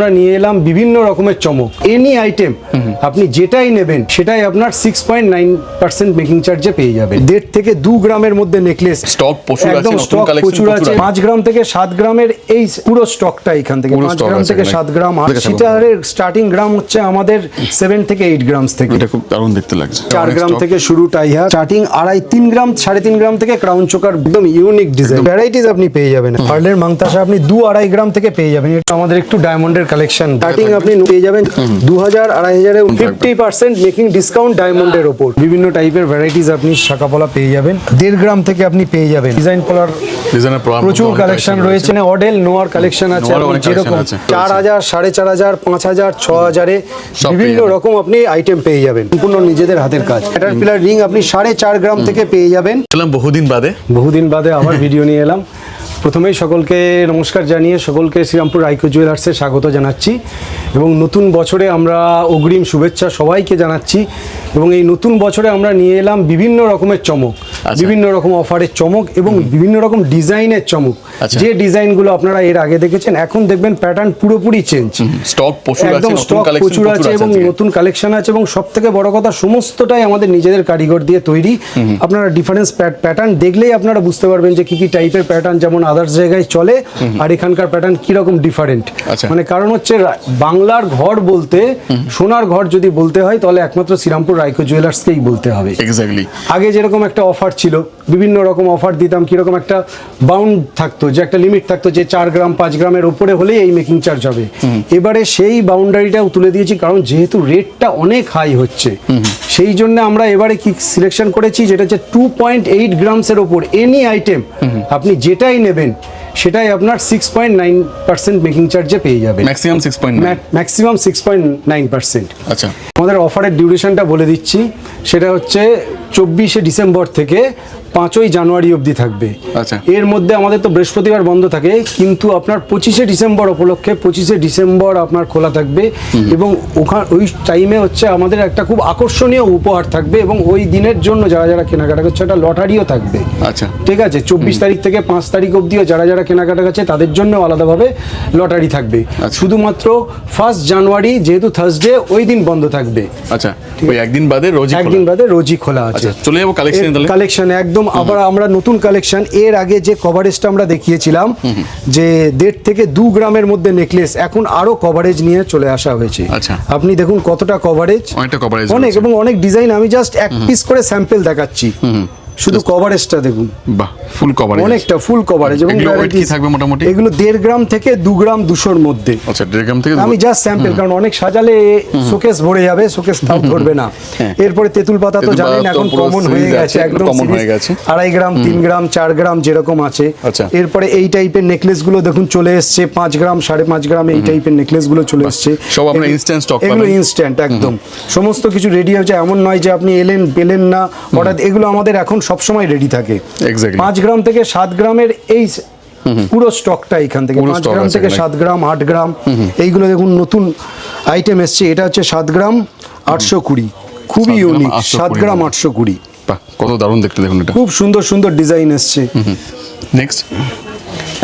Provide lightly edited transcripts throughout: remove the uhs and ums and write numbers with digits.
আমরা নিয়ে এলাম বিভিন্ন রকমের চমক। এনি আইটেম আপনি যেটাই নেবেন সেটাই আপনার 6.9% মেকিং চার্জে পেয়ে যাবেন। 1.5 থেকে 2 গ্রামের মধ্যে নেকলেস স্টক প্রচুর আছে, একদম স্টক প্রচুর আছে। 5 গ্রাম থেকে 7 গ্রামের এই পুরো স্টকটা এখান থেকে 5 গ্রাম থেকে 7 গ্রাম। আর সিটারের স্টার্টিং গ্রাম হচ্ছে আমাদের 7 থেকে 8 গ্রাম থেকে। এটা খুব দারুণ দেখতে লাগছে। 4 গ্রাম থেকে শুরু টাইহার, স্টার্টিং 2.5-3 গ্রাম 3.5 গ্রাম থেকে ক্রাউন চোকার, একদম ইউনিক ডিজাইন ভ্যারাইটিস আপনি পেয়ে যাবেন। পার্লের মাংতাসা আপনি 2-2.5 গ্রাম থেকে পেয়ে যাবেন। এটা আমাদের একটু ডায়মন্ডের কালেকশন। স্টার্টিং আপনি পেয়ে যাবেন 2000-2500 এ 50% মেকিং ডিসকাউন্ট ডায়মন্ডের উপর। বিভিন্ন টাইপের ভ্যারাইটিস আপনি শাকাপলা পেয়ে যাবেন। 1.5 গ্রাম থেকে আপনি পেয়ে যাবেন। ডিজাইন পলার প্রচুর কালেকশন রয়েছে। অডেল নোয়ার কালেকশন আছে, যেরকম 4000, 4500, 5000, 6000 এ বিভিন্ন রকম আপনি আইটেম পেয়ে যাবেন। সম্পূর্ণ নিজেদের হাতের কাজ। ক্যাটারপিলার রিং আপনি 4.5 গ্রাম থেকে পেয়ে যাবেন। বহুদিন বাদে আবার ভিডিও নিয়ে এলাম। প্রথমেই সকলকে নমস্কার জানিয়ে সকলকে শ্রীরামপুর রাইকো জুয়েলার্সে স্বাগত জানাচ্ছি এবং নতুন বছরে আমরা অগ্রিম শুভেচ্ছা সবাইকে জানাচ্ছি। এবং এই নতুন বছরে আমরা নিয়ে এলাম বিভিন্ন রকমের চমক, বিভিন্ন রকম অফারের চমক এবং বিভিন্ন রকম ডিজাইনের চমক। যে ডিজাইনগুলো আপনারা এর আগে দেখেছেন, এখন দেখবেন প্যাটার্ন পুরোপুরি চেঞ্জ। স্টক প্রচুর আছে এবং নতুন কালেকশন আছে। এবং সব থেকে বড় কথা, সমস্তটাই আমাদের নিজেদের কারিগর দিয়ে তৈরি। আপনারা ডিফারেন্স প্যাটার্ন দেখলেই আপনারা বুঝতে পারবেন যে কি কি টাইপের প্যাটার্ন যেমন আদার্স জায়গায় চলে আর এখানকার প্যাটার্ন কিরকম ডিফারেন্ট। মানে কারণ হচ্ছে বাংলার ঘর বলতে, সোনার ঘর যদি বলতে হয় তাহলে একমাত্র শ্রীরামপুর রাইকো জুয়েলার্সকেই বলতে হবে। এক্স্যাক্টলি। আগে যেরকম একটা অফার ছিল, বিভিন্ন রকম অফার দিতাম, কিরকম একটা বাউন্ড থাকতো, যে একটা লিমিট থাকতো যে 4 গ্রাম 5 গ্রামের উপরে হলেই এই মেকিং চার্জ হবে। এবারে সেই বাউন্ডারিটাও তুলে দিয়েছি, কারণ যেহেতু রেটটা অনেক হাই হচ্ছে সেই জন্য আমরা এবারে কি সিলেকশন করেছি, যেটা হচ্ছে 2.8 গ্রামসের ওপর এনি আইটেম আপনি যেটাই নেবেন সেটাই আপনার 6.9% মেকিং চার্জে পেয়ে যাবেন। ম্যাক্সিমাম 6.9%। আচ্ছা, আমাদের অফারের ডিউরেশনটা বলে দিচ্ছি, সেটা হচ্ছে 24শে ডিসেম্বর থেকে 5ই জানুয়ারি অবধি থাকবে। আচ্ছা, এর মধ্যে আমাদের তো বৃহস্পতিবার বন্ধ থাকে, কিন্তু আপনার 25শে ডিসেম্বর উপলক্ষে 25শে ডিসেম্বর আপনার খোলা থাকবে। এবং ওই টাইমে হচ্ছে আমাদের একটা খুব আকর্ষণীয় উপহার থাকবে এবং ওই দিনের জন্য যারা যারা কেনাকাটা করছে একটা লটারিও থাকবে। আচ্ছা, ঠিক আছে, 24 তারিখ থেকে 5 তারিখ অবধিও যারা যারা কেনাকাটা করছে তাদের জন্য আলাদাভাবে লটারি থাকবে। শুধুমাত্র 1 জানুয়ারি যেহেতু থার্সডে, ওই দিন বন্ধ থাকবে। আচ্ছা, ওই একদিন বাদে রোজই খোলা আছে। চলে যাবো কালেকশন একদম। আবার আমরা নতুন কালেকশন, এর আগে যে কভারেজটা আমরা দেখিয়েছিলাম যে 1.5 থেকে 2 গ্রামের মধ্যে নেকলেস, এখন আরো কভারেজ নিয়ে চলে আসা হয়েছে। আচ্ছা, আপনি দেখুন কতটা কভারেজ, অনেক এবং অনেক ডিজাইন। আমি জাস্ট এক পিস করে স্যাম্পল দেখাচ্ছি, শুধু কভারেজটা দেখুন। বাহ, ফুল কভারেজ, অনেকটা ফুল কভারেজ। এবং কি থাকবে মোটামুটি? এগুলো 1.5 গ্রাম থেকে 2 গ্রাম 200-র মধ্যে। আচ্ছা, 1.5 গ্রাম থেকে আমি জাস্ট স্যাম্পল, কারণ অনেক সাজালে শোকেস ভরে যাবে, শোকেস তাও ধরবে না। এরপরে তেঁতুল পাতা তো জানেন এখন কমন হয়ে গেছে, একদম কমন হয়ে গেছে। 2.5 গ্রাম 3 গ্রাম 4 গ্রাম যেরকম আছে। এরপরে এই টাইপের নেকলেস গুলো দেখুন চলে এসছে, 5 গ্রাম 5.5 গ্রাম এই টাইপের নেকলেস গুলো চলে এসছে। সব আপনারা ইনস্ট্যান্ট স্টক পাবেন। এগুলো ইনস্ট্যান্ট একদম, সমস্ত কিছু রেডি হয়েছে। এমন নয় যে আপনি এলেন পেলেন না অর্ডার, এগুলো আমাদের এখন সবসময় রেডি থাকে। 5 গ্রাম থেকে 7 গ্রামের এই পুরো স্টকটা এখান থেকে 5 গ্রাম থেকে 7 গ্রাম 8 গ্রাম এইগুলো দেখুন নতুন আইটেম এসছে। এটা হচ্ছে 7 গ্রাম 820, খুবই ইউনিক। 7 গ্রাম 820, কত দারুণ দেখতে, দেখুন এটা খুব সুন্দর সুন্দর ডিজাইন এসছে। নেক্সট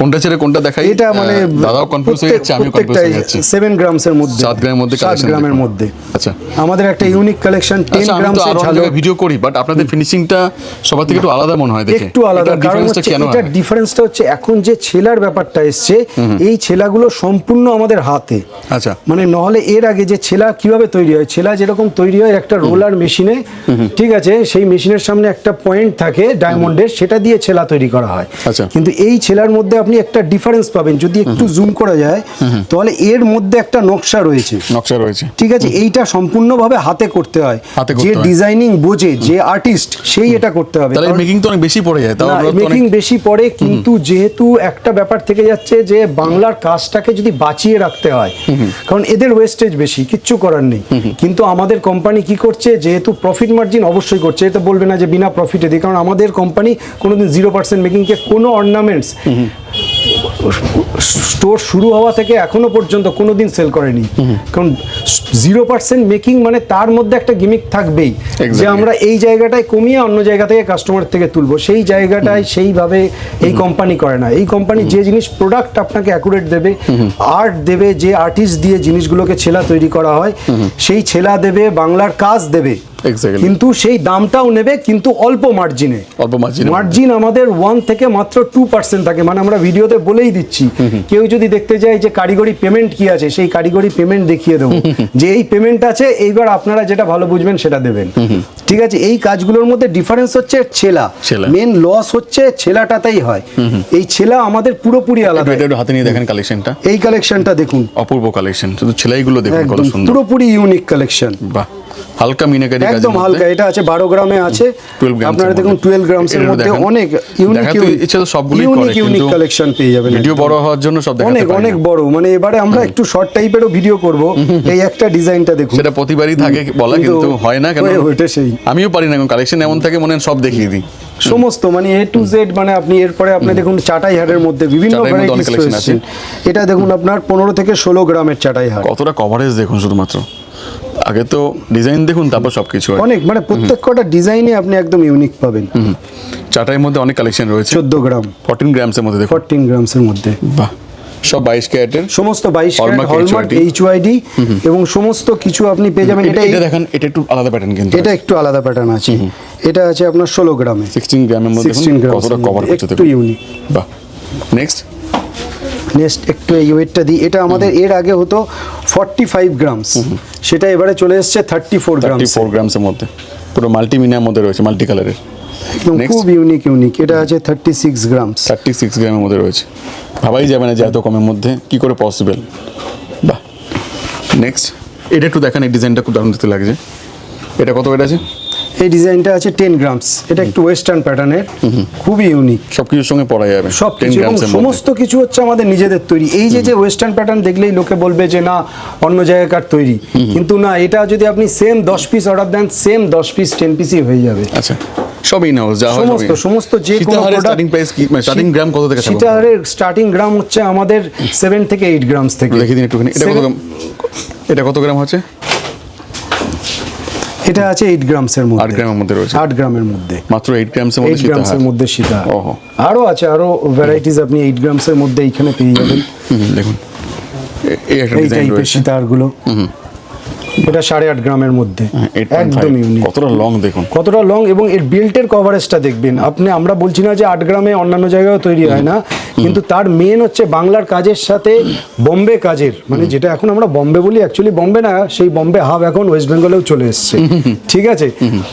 কোনটা ছেড়ে কোনটা দেখাই? এটা মানে দাদাও কনফিউজ হয়ে যাচ্ছে, আমিও কনফিউজ হয়ে যাচ্ছি। 7 গ্রামসের মধ্যে, 7 গ্রামের মধ্যে, 7 গ্রামের মধ্যে। আচ্ছা, আমাদের একটা ইউনিক কালেকশন 10 গ্রামসের ঝালক ভিডিও করি, বাট আপনাদের ফিনিশিংটা সবার থেকে একটু আলাদা মনে হয় দেখে। একটু আলাদা, কারণ হচ্ছে এটা ডিফারেন্সটা হচ্ছে এখন যে ছেলার ব্যাপারটা এসছে, এই ছেলাগুলো সম্পূর্ণ আমাদের হাতে। আচ্ছা, মানে নহলে এর আগে যে ছেলা কিভাবে তৈরি হয়, ছেলা যেরকম তৈরি হয় একটা রোলার মেশিনে, ঠিক আছে, সেই মেশিনের সামনে একটা পয়েন্ট থাকে ডায়মন্ডের, সেটা দিয়ে ছেলা তৈরি করা হয়। কিন্তু এই ছেলার মধ্যে আপনি একটা ডিফারেন্স পাবেন, যদি একটু জুম করা যায় তাহলে এর মধ্যে একটা নকশা রয়েছে, ঠিক আছে। এইটা সম্পূর্ণভাবে হাতে করতে হয়, যে ডিজাইনিং বোঝে, যে আর্টিস্ট, সেই এটা করতে হবে। তাহলে মেকিং তো অনেক বেশি পড়ে যায়, তাও মেকিং বেশি পড়ে, কিন্তু যেহেতু একটা ব্যাপার থেকে যাচ্ছে যে বাংলার কাজটাকে যদি বাঁচিয়ে রাখতে হয়, কারণ এদের ওয়েস্টেজ বেশি, কিচ্ছু করার নেই। কিন্তু আমাদের কোম্পানি কি করছে, যেহেতু প্রফিট মার্জিন অবশ্যই করছে, এটা বলবে না যে বিনা প্রফিটে দিই, কারণ আমাদের কোম্পানি কোনোদিন 0% মেকিংকে কোনো অর্নামেন্টস স্টোর শুরু হওয়া থেকে এখনো পর্যন্ত কোনোদিন সেল করেনি, কারণ 0% মেকিং মানে তার মধ্যে একটা গিমিক থাকবেই যে Exactly. আমরা এই জায়গাটায় কমিয়ে অন্য জায়গা থেকে কাস্টমার থেকে তুলবো, সেই জায়গাটায় সেইভাবে এই কোম্পানি করে না। এই কোম্পানি যে জিনিস প্রোডাক্ট আপনাকে অ্যাকুরেট দেবে, আর্ট দেবে, যে আর্টিস্ট দিয়ে জিনিসগুলোকে ছেলা তৈরি করা হয় সেই ছেলা দেবে, বাংলার কাজ দেবে, Exactly. কিন্তু সেই দামটাও নেবে কিন্তু অল্প মার্জিনে। অল্প মার্জিনে। মার্জিন আমাদের 1 থেকে মাত্র 2% থাকে, মানে আমরা ভিডিওতে বলেই দিচ্ছি। কেউ যদি দেখতে যায় যে কারিগরি পেমেন্ট কি আছে, সেই কারিগরি পেমেন্ট দেখিয়ে দেবো যে এই পেমেন্ট আছে, এইবার আপনারা যেটা ভালো বুঝবেন সেটা দেবেন। ঠিক আছে, এই কাজগুলোর মধ্যে ডিফারেন্স হচ্ছে ছেলা, ছেলা। মেন লস হচ্ছে ছেলাটাতেই হয়। এই ছেলা আমাদের পুরোপুরি আলাদা। এটা একটু হাতে নিয়ে দেখেন কালেকশনটা, এই কালেকশনটা দেখুন, অপূর্ব কালেকশন, শুধু সেলাইগুলো দেখুন কত একদম সুন্দর, পুরোপুরি ইউনিক কালেকশন। বাহ, হালকা মিনাকারি কাজের একদম মধ্যে। হালকা, এটা আছে 12 গ্রামে আছে, 12 গ্রামসের আপনারা দেখুন মধ্যে। 12 গ্রামসের এটা মধ্যে দেখেন। অনেক দেখা তো ইচ্ছে তো সবগুলোই করে, ইউনিক কিন্তু কালেকশন পেয়ে যাবেন। ভিডিও একদম। বড় হওয়ার জন্য সব দেখাতে অনেক পারি অনেক না। বড়, মানে এবারে আমরা একটু শর্ট টাইপেরও ভিডিও করব। এই একটা ডিজাইনটা দেখুন, সেটা প্রতিবারই থাকে বলা, কিন্তু হয় না কেন, ওইটা সেই আমিও পারি না, কালেকশন এমন থাকে মনে হয় সব দেখিয়ে দিই। সমস্ত মানে A to Z, মানে আপনি এরপরে আপনি দেখুন চাটাই হারের মধ্যে বিভিন্ন চাটাইয়ের মধ্যে অনেক ভ্যারাইটিস collection রয়েছে। আছে। এটা দেখুন আপনার 15 থেকে 16 গ্রামের চাটাই হার, কতটা কভারেজ দেখুন শুধুমাত্র, আগে তো ডিজাইন দেখুন তারপর সবকিছু হয়। অনেক মানে প্রত্যেক কটা ডিজাইনে আপনি একদম ইউনিক পাবেন। চাটাইয়ের মধ্যে অনেক কালেকশন রয়েছে, 14 গ্রাম 14 গ্রামসের মধ্যে দেখুন, 14 গ্রামসের মধ্যে বাহ, সব 22 ক্যারেটের, সমস্ত 22 ক্যারেট Hallmark হলমার্ক HYD এবং সমস্ত কিছু আপনি পেয়ে যাবেন। এটা এটা দেখেন, এটা একটু আলাদা প্যাটার্ন, কিন্তু এটা একটু আলাদা প্যাটার্ন আছে। এটা আছে আপনার 16 গ্রামে, 16 গ্রামের মধ্যে 16 গ্রাম কতটা কভার করছে একটু দেখুন, ইউনিক। বাহ। নেক্সট নেক্সট একটু এই ওয়েটটা দিই, এটা আমাদের এর আগে হতো 45 গ্রামস, সেটা এবারে চলে এসেছে 34 গ্রামস, 34 গ্রামসের মধ্যে, পুরো মাল্টি মিনার মধ্যে রয়েছে, মাল্টি কালারের। একদম Next. খুব ইউনিক। এটা আছে 36 গ্রামস, 36 গ্রামের মধ্যে রয়েছে, ভাবাই যাবে না যে এত কমের মধ্যে কি করে পসিবল, বাহ। নেক্সট এটা একটু দেখেন, এই ডিজাইনটা খুব দারুণ দেখতে লাগছে, এটা কত ওয়েট আছে? এই ডিজাইনটা আছে 10 গ্রামস, এটা একটু ওয়েস্টার্ন প্যাটার্নের, খুবই ইউনিক। সব কিছুর সঙ্গে পরা যাবে, সব 10 কিছু এবং গ্রামসের মধ্যে। সমস্ত কিছু হচ্ছে আমাদের নিজেদের তৈরি। এই যে ওয়েস্টার্ন প্যাটার্ন দেখলেই লোকে বলবে যে না অন্য জায়গাকার তৈরি, কিন্তু না, এটা যদি আপনি সেম 10 পিস অর্ডার দেন, সেম 10 পিস 10 পিসই হয়ে যাবে। আচ্ছা, সব ইন হাউস যা হয় সমস্ত যে কোনো স্টার্টিং প্রাইস কি, মানে স্টার্টিং গ্রাম কত থেকে থাকে? সীতাহারের স্টার্টিং গ্রাম হচ্ছে আমাদের 7 থেকে 8 গ্রামস থেকে। দেখিয়ে দিন একটুখানি, এটা কত 7 গ্রাম, এটা কত গ্রাম হচ্ছে? এটা আছে 8 গ্রামসের মধ্যে, 8 গ্রামের মধ্যে রয়েছে, 8 গ্রামের মধ্যে, মাত্র 8 গ্রামসের 8 মধ্যে গ্রামসের সীতাহার। মধ্যে সীতাহার। ওহো। আরো আছে, আরো ভ্যারাইটিস আপনি 8 গ্রামসের মধ্যে এখানে পেয়ে যাবেন। দেখুন এই একটা এই ডিজাইন টাইপের রয়েছে, সীতাহারগুলো, এটা 8.5 গ্রামের মধ্যে, 8.5, একদম ইউনিক। কতটা লং দেখুন, কতটা লং, এবং এর বেল্টের কভারেজটা দেখবেন আপনি। আমরা বলছি না যে 8 গ্রামে অন্যান্য জায়গায় তৈরি হয় না, কিন্তু তার মেন হচ্ছে বাংলার কাজের সাথে বম্বে কাজের, মানে যেটা এখন আমরা বম্বে বলি, অ্যাকচুয়ালি বম্বে না, সেই বম্বে হাব এখন ওয়েস্ট বেঙ্গলেও চলে এসছে। ঠিক আছে,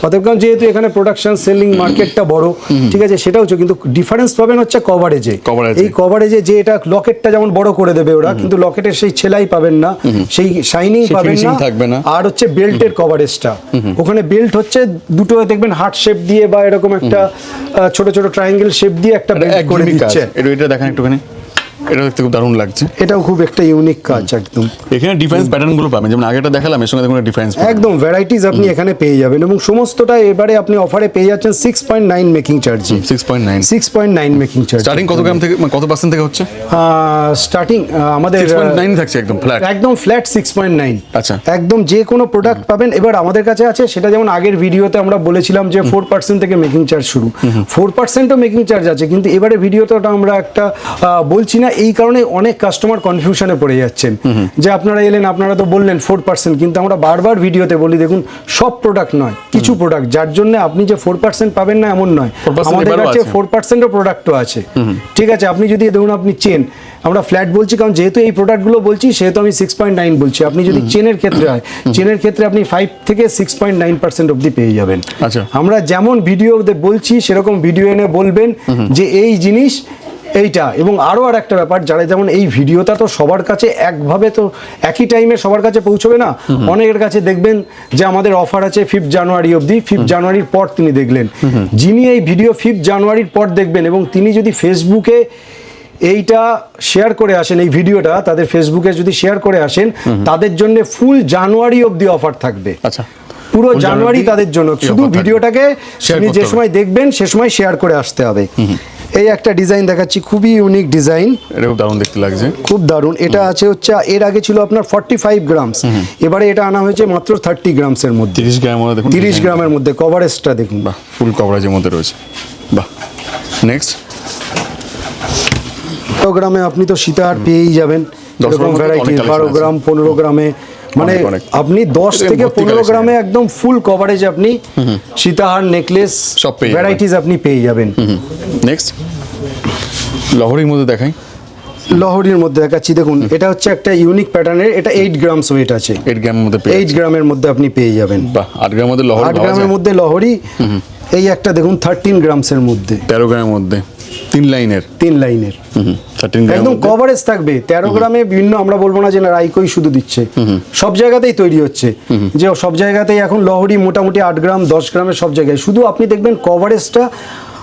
অতএব কারণ যেহেতু এখানে প্রোডাকশন সেলিং মার্কেটটা বড়, ঠিক আছে, সেটা হচ্ছে, কিন্তু ডিফারেন্স পাবেন হচ্ছে কভারেজে। এই কভারেজে যে এটা লকেটটা যেমন বড় করে দেবে ওরা, কিন্তু লকেটের সেই ছেলাই পাবেন না, সেই শাইনিং সেই পাবেন finishing না, থাকবে না। আর হচ্ছে বেল্টের কভারেজটা, ওখানে বেল্ট হচ্ছে দুটো দেখবেন হার্ট শেপ দিয়ে বা এরকম একটা ছোট ছোট ট্রায়াঙ্গেল শেপ দিয়ে একটা বেল্ট করে একদমই কাজ। দিচ্ছে। এটা দেখেন একটুখানি, এটা দেখতে খুব দারুণ লাগছে। এটাও খুব একটা ইউনিক কাজ একদম। এখানে ডিফারেন্স প্যাটার্ন গুলো পাবেন, যেমন আগেটা দেখালাম, এর সঙ্গে দেখুন ডিফারেন্স একদম ভ্যারাইটিস আপনি এখানে পেয়ে যাবেন, এবং সমস্তটা এবারে আপনি অফারে পেয়ে যাচ্ছেন 6.9 মেকিং চার্জে। 6.9 6.9 মেকিং চার্জ। স্টার্টিং কত গ্রাম থেকে, মানে কত পার্সেন্ট থেকে হচ্ছে? স্টার্টিং আমাদের 6.9 থাকছে একদম ফ্ল্যাট। একদম ফ্ল্যাট 6.9। আচ্ছা। একদম যে কোনো প্রোডাক্ট পাবেন। এবার আমাদের কাছে আছে, সেটা যেমন আগের ভিডিওতে আমরা বলেছিলাম যে 4% থেকে মেকিং চার্জ শুরু, 4%ও মেকিং চার্জ আছে, কিন্তু এবারে ভিডিওতে ওটা আমরা একটা বলছি না, এই কারণে অনেক কাস্টমার কনফিউশনে পড়ে যাচ্ছেন যে আপনারা এলেন, আপনারা তো বললেন 4%, কিন্তু আমরা বারবার ভিডিওতে বলি দেখুন সব প্রোডাক্ট নয়, কিছু প্রোডাক্ট যার জন্য আপনি যে 4% পাবেন না এমন নয়, 4% আমাদের এবারও কাছে আছে। 4%ও প্রোডাক্টও আছে। ঠিক আছে, আপনি যদি ধরুন আপনি চেন, আমরা ফ্ল্যাট বলছি কারণ যেহেতু এই প্রোডাক্টগুলো বলছি সেহেতু আমি 6.9 বলছি। আপনি যদি চেনের ক্ষেত্রে হয়, চেনের ক্ষেত্রে আপনি 5 থেকে 6.9% অবধি পেয়ে যাবেন। আচ্ছা। আমরা যেমন ভিডিও বলছি সেরকম ভিডিও এনে বলবেন যে এই জিনিস এইটা। এবং আরও আর একটা ব্যাপার, যারা যেমন এই ভিডিওটা তো সবার কাছে একভাবে তো একই টাইমে সবার কাছে পৌঁছবে না, অনেকের কাছে দেখবেন যে আমাদের অফার আছে 5 জানুয়ারি অবধি, 5 জানুয়ারির পর তিনি দেখলেন, যিনি এই ভিডিও 5 জানুয়ারির পর দেখবেন এবং তিনি যদি ফেসবুকে এইটা শেয়ার করে আসেন, এই ভিডিওটা তাদের ফেসবুকে যদি শেয়ার করে আসেন, তাদের জন্য ফুল জানুয়ারি অবধি অফার থাকবে। আচ্ছা, পুরো জানুয়ারি তাদের জন্য, শুধু offer থাকবে। ভিডিওটাকে Share আপনি করতে যে হবে। সময় দেখবেন সে সময় শেয়ার করে আসতে হবে। এই একটা ডিজাইন দেখাচ্ছি, খুবই ইউনিক ডিজাইন, এটা খুব দারুণ দেখতে লাগছে। খুব দারুণ। এটা আছে হচ্ছে, এর আগে ছিল আপনার 45 গ্রামস, এবারে এটা আনা হয়েছে মাত্র 30 গ্রামসের মধ্যে। 30 গ্রামের মধ্যে দেখুন, 30 গ্রামের মধ্যে কভারেজটা দেখুন, বাহ, ফুল কভারেজের মধ্যে রয়েছে, বাহ। নেক্সট 12 গ্রামে আপনি তো সীতাহার পেয়েই যাবেন, 10 এরকম গ্রামের ভ্যারাইটি, অনেক 12 collection গ্রাম 15 গ্রামে, মানে অনেক। আপনি 10 এরকম থেকে ভর্তি 15 collection। গ্রামে একদম ফুল কভারেজ আপনি সীতাহার, নেকলেস, সব পেয়ে যাবেন। ভ্যারাইটিস আপনি পেয়ে যাবেন। নেক্সট লহরির মধ্যে দেখাই। লহরির মধ্যে দেখাচ্ছি, দেখুন এটা হচ্ছে একটা ইউনিক প্যাটার্নের, এটা 8 গ্রামস ওয়েট আছে, 8 গ্রামের মধ্যে 8 গ্রামের মধ্যে আপনি পেয়ে যাবেন। বাহ, 8 গ্রামের মধ্যে লহরি 8 পাওয়া গ্রামের যায়। মধ্যে লহরি। এই একটা দেখুন 13 গ্রামসের মধ্যে, 13 গ্রামের মধ্যে 3 লাইনের, 3 লাইনের, 13 গ্রামের একদম মধ্যে কভারেজ থাকবে। 13 গ্রামে বিভিন্ন, আমরা বলবো না যে না রাইকোই শুধু দিচ্ছে, সব জায়গাতেই তৈরি হচ্ছে, যে সব জায়গাতেই এখন লহরি মোটামুটি 8 গ্রাম 10 গ্রামের সব জায়গায়, শুধু আপনি দেখবেন কভারেজটা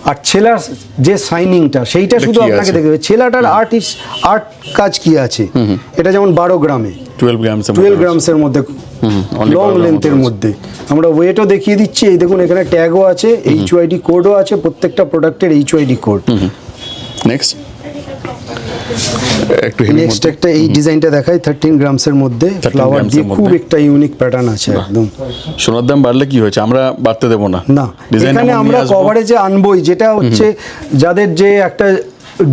আর ছেলার যে শাইনিংটা সেইটা শুধু কি আপনাকে আছে? দেখবে। ছেলাটার আর্ট কাজ কি আছে, এটা যেমন 12 গ্রামে 12 গ্রামসের 12 গ্রামসের মধ্যে only লং 12 গ্রামের লেন্থের মধ্যে। আমরা ওয়েটও দেখিয়ে দিচ্ছি, এই দেখুন এখানে ট্যাগও আছে, HYD কোডও আছে, প্রত্যেকটা প্রোডাক্টের HYD কোড। নেক্সট একটু হেভি নেক্সট একটা এই ডিজাইনটা দেখাই, 13 গ্রামসের মধ্যে 13 ফ্লাওয়ার গ্রামসের দিয়ে, খুব মধ্যে। একটা ইউনিক প্যাটার্ন আছে একদম। সোনার দাম বাড়লে কি হয়েছে, আমরা বাড়তে দেবো না। না, ডিজাইন এখানে আমরা কভারেজে আনবই, যেটা হচ্ছে যাদের যে একটা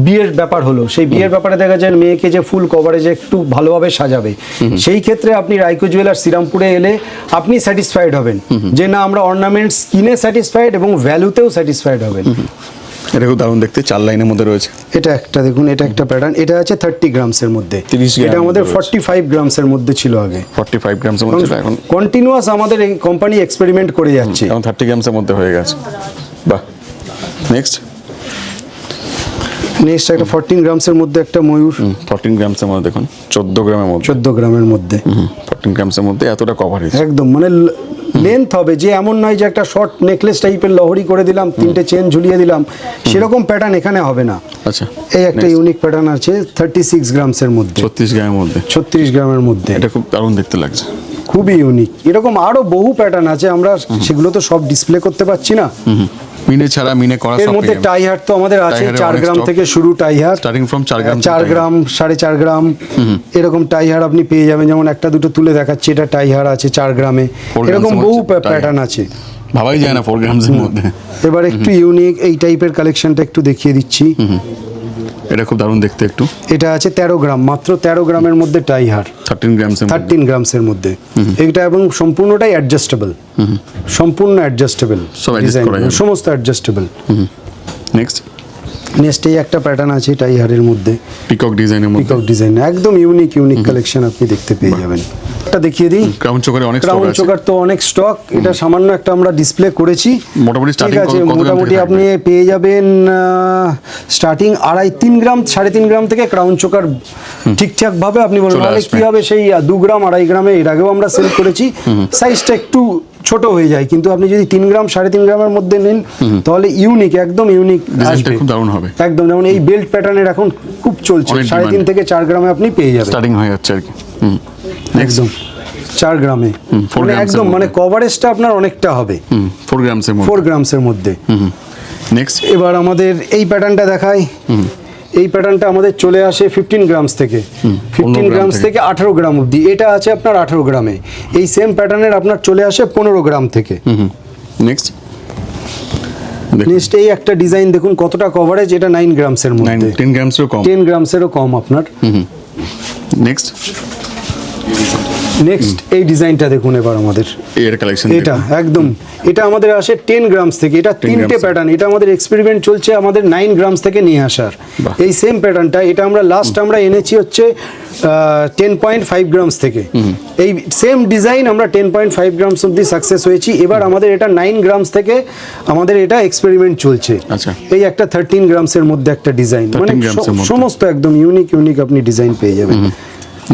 বিয়ের ব্যাপার হলো, সেই বিয়ের ব্যাপারে দেখা যায় মেয়েকে যে ফুল কভারেজে একটু ভালোভাবে সাজাবে, সেই ক্ষেত্রে আপনি রাইকো জুয়েলার্স শ্রীরামপুরে এলে আপনি স্যাটিসফাইড হবেন, যে না আমরা অর্নামেন্টস কিনে স্যাটিসফাইড এবং ভ্যালুতেও স্যাটিসফাইড হবেন। এটা খুব দারুণ দেখতে, 4 লাইনের মধ্যে রয়েছে। এটা একটা দেখুন, এটা একটা প্যাটার্ন, এটা আছে 30 গ্রামসের মধ্যে, 30 গ্রামের এটা আমাদের মধ্যে রয়েছে। 45 গ্রামসের মধ্যে ছিল আগে। 45 গ্রামসের মধ্যে ছিল, এখন কন্টিনিউয়াস আমাদের এই কোম্পানি এক্সপেরিমেন্ট করে যাচ্ছে। 30 গ্রামসের মধ্যে হয়ে গেছে, বাহ। নেক্সট নেক্সট একটা 14 গ্রামসের মধ্যে একটা ময়ূর, 14 গ্রামসের মধ্যে দেখুন, 14 গ্রামের মধ্যে, 14 গ্রামের মধ্যে 14 গ্রামসের মধ্যে এতটা কভারেজ, একদম মানে লেন্থ হবে, যে এমন নয় যে একটা শর্ট নেকলেস টাইপের লহরি করে দিলাম, 3টে চেন ঝুলিয়ে দিলাম, সেরকম প্যাটার্ন এখানে হবে না। আচ্ছা। এই একটা ইউনিক প্যাটার্ন আছে 36 গ্রামসের মধ্যে, 36 গ্রামের মধ্যে, 36 গ্রামের মধ্যে, এটা খুব দারুণ দেখতে লাগছে। খুবই ইউনিক। এরকম আরো বহু প্যাটার্ন আছে, আমরা সেগুলো তো সব ডিসপ্লে করতে পারছি না। মিনে ছাড়া মিনে করা এর সব মধ্যে টাই হার তো আমাদের আছে, টাই হারের 4 অনেক গ্রাম stock। থেকে শুরু টাই হার, স্টার্টিং ফ্রম 4 গ্রাম 4 গ্রাম 4.5 গ্রাম এরকম টাই হার আপনি পেয়ে যাবেন। যেমন একটা দুটো তুলে দেখাচ্ছি, এটা টাই হার আছে 4 গ্রামে, 4 এরকম গ্রামসের বহু মধ্যে tie প্যাটার্ন আছে। ভাবাই যায় না 4 গ্রামসের মধ্যে। এবার একটু ইউনিক এই টাইপের কালেকশনটা একটু দেখিয়ে দিচ্ছি। এটা খুব দারুণ দেখতে একটু, এটা আছে 13 গ্রাম, মাত্র 13 গ্রামের মধ্যে টাই হার, 13 গ্রামসের মধ্যে 13 গ্রামসের মধ্যে। এইটা এবং সম্পূর্ণটাই অ্যাডজাস্টেবল, সম্পূর্ণ অ্যাডজাস্টেবল সব adjust ডিজাইন, করা যাবে। সমস্ত অ্যাডজাস্টেবল। নেক্সট নেক্সট এই একটা প্যাটার্ন আছে টাই হারের মধ্যে, পিকক ডিজাইনের মধ্যে, পিকক ডিজাইন, একদম ইউনিক কালেকশন আপনি দেখতে পেয়ে যাবেন। এটা দেখিয়ে দিই, ক্রাউন চোকারে অনেক স্টক ক্রাউন আছে। চোকার তো অনেক স্টক, এটা সামান্য একটা আমরা ডিসপ্লে করেছি। মোটামুটি ঠিক starting আছে, কত গ্রাম মোটামুটি থেকে আপনি পেয়ে যাবেন স্টার্টিং 3 গ্রাম 3.5 গ্রাম থেকে ক্রাউন চোকার ঠিকঠাক ভাবে আপনি বলবেন, চলে তাহলে আসবে। কি হবে সেই 2 গ্রাম 2.5 গ্রামে এর আগেও আমরা সেল করেছি, সাইজটা একটু ছোট হয়ে যায়, কিন্তু আপনি যদি 3 গ্রাম 3.5 গ্রামের মধ্যে নেন তাহলে ইউনিক, একদম ইউনিক ডিজাইনটা আসবে, খুব দারুণ হবে। একদম। যেমন এই বেল্ট প্যাটার্নের এখন খুব চলছে, অনেক 3.5 demand। থেকে 4 গ্রামে আপনি পেয়ে যাবেন, স্টার্টিং হয়ে যাচ্ছে আর কি। একদম 4 গ্রামে, 4 মানে গ্রামসের একদম মানে মধ্যে। কভারেজটা আপনার অনেকটা হবে 4 গ্রামসের মধ্যে। 4 গ্রামসের মধ্যে। নেক্সট এবার আমাদের এই প্যাটার্নটা দেখাই, এই প্যাটার্নটা আমাদের চলে আসে 15 গ্রামস থেকে, 15 গ্রাম গ্রামস থেকে। থেকে 18 গ্রাম অবধি। এটা আছে আপনার 18 গ্রামে, এই সেম প্যাটার্নের আপনার চলে আসে 15 গ্রাম থেকে। নেক্সট নেক্সট এই একটা ডিজাইন দেখুন কতটা কভারেজ, এটা 9 গ্রামসের মধ্যে, 10 গ্রামসেরও কম। 10 গ্রামসেরও কম আপনার। নেক্সট নেক্সট এই ডিজাইনটা দেখুন এবার আমাদের, এর কালেকশন এটা একদম, এটা আমাদের আসে 10 গ্রামস থেকে, এটা 3টে গ্রামস। প্যাটার্ন, এটা আমাদের এক্সপেরিমেন্ট চলছে আমাদের 9 গ্রামস থেকে নিয়ে আসার। বাহ। এই সেম প্যাটার্নটা এটা আমরা লাস্ট আমরা এনেছি হচ্ছে 10.5 গ্রামস থেকে, এই সেম ডিজাইন আমরা 10.5 গ্রামস অবধি সাকসেস হয়েছি। এবার আমাদের এটা 9 গ্রামস থেকে আমাদের এটা এক্সপেরিমেন্ট চলছে। আচ্ছা। এই একটা 13 গ্রামসের মধ্যে একটা ডিজাইন, 13 মানে গ্রামসের মধ্যে। সমস্ত একদম ইউনিক আপনি ডিজাইন পেয়ে যাবেন।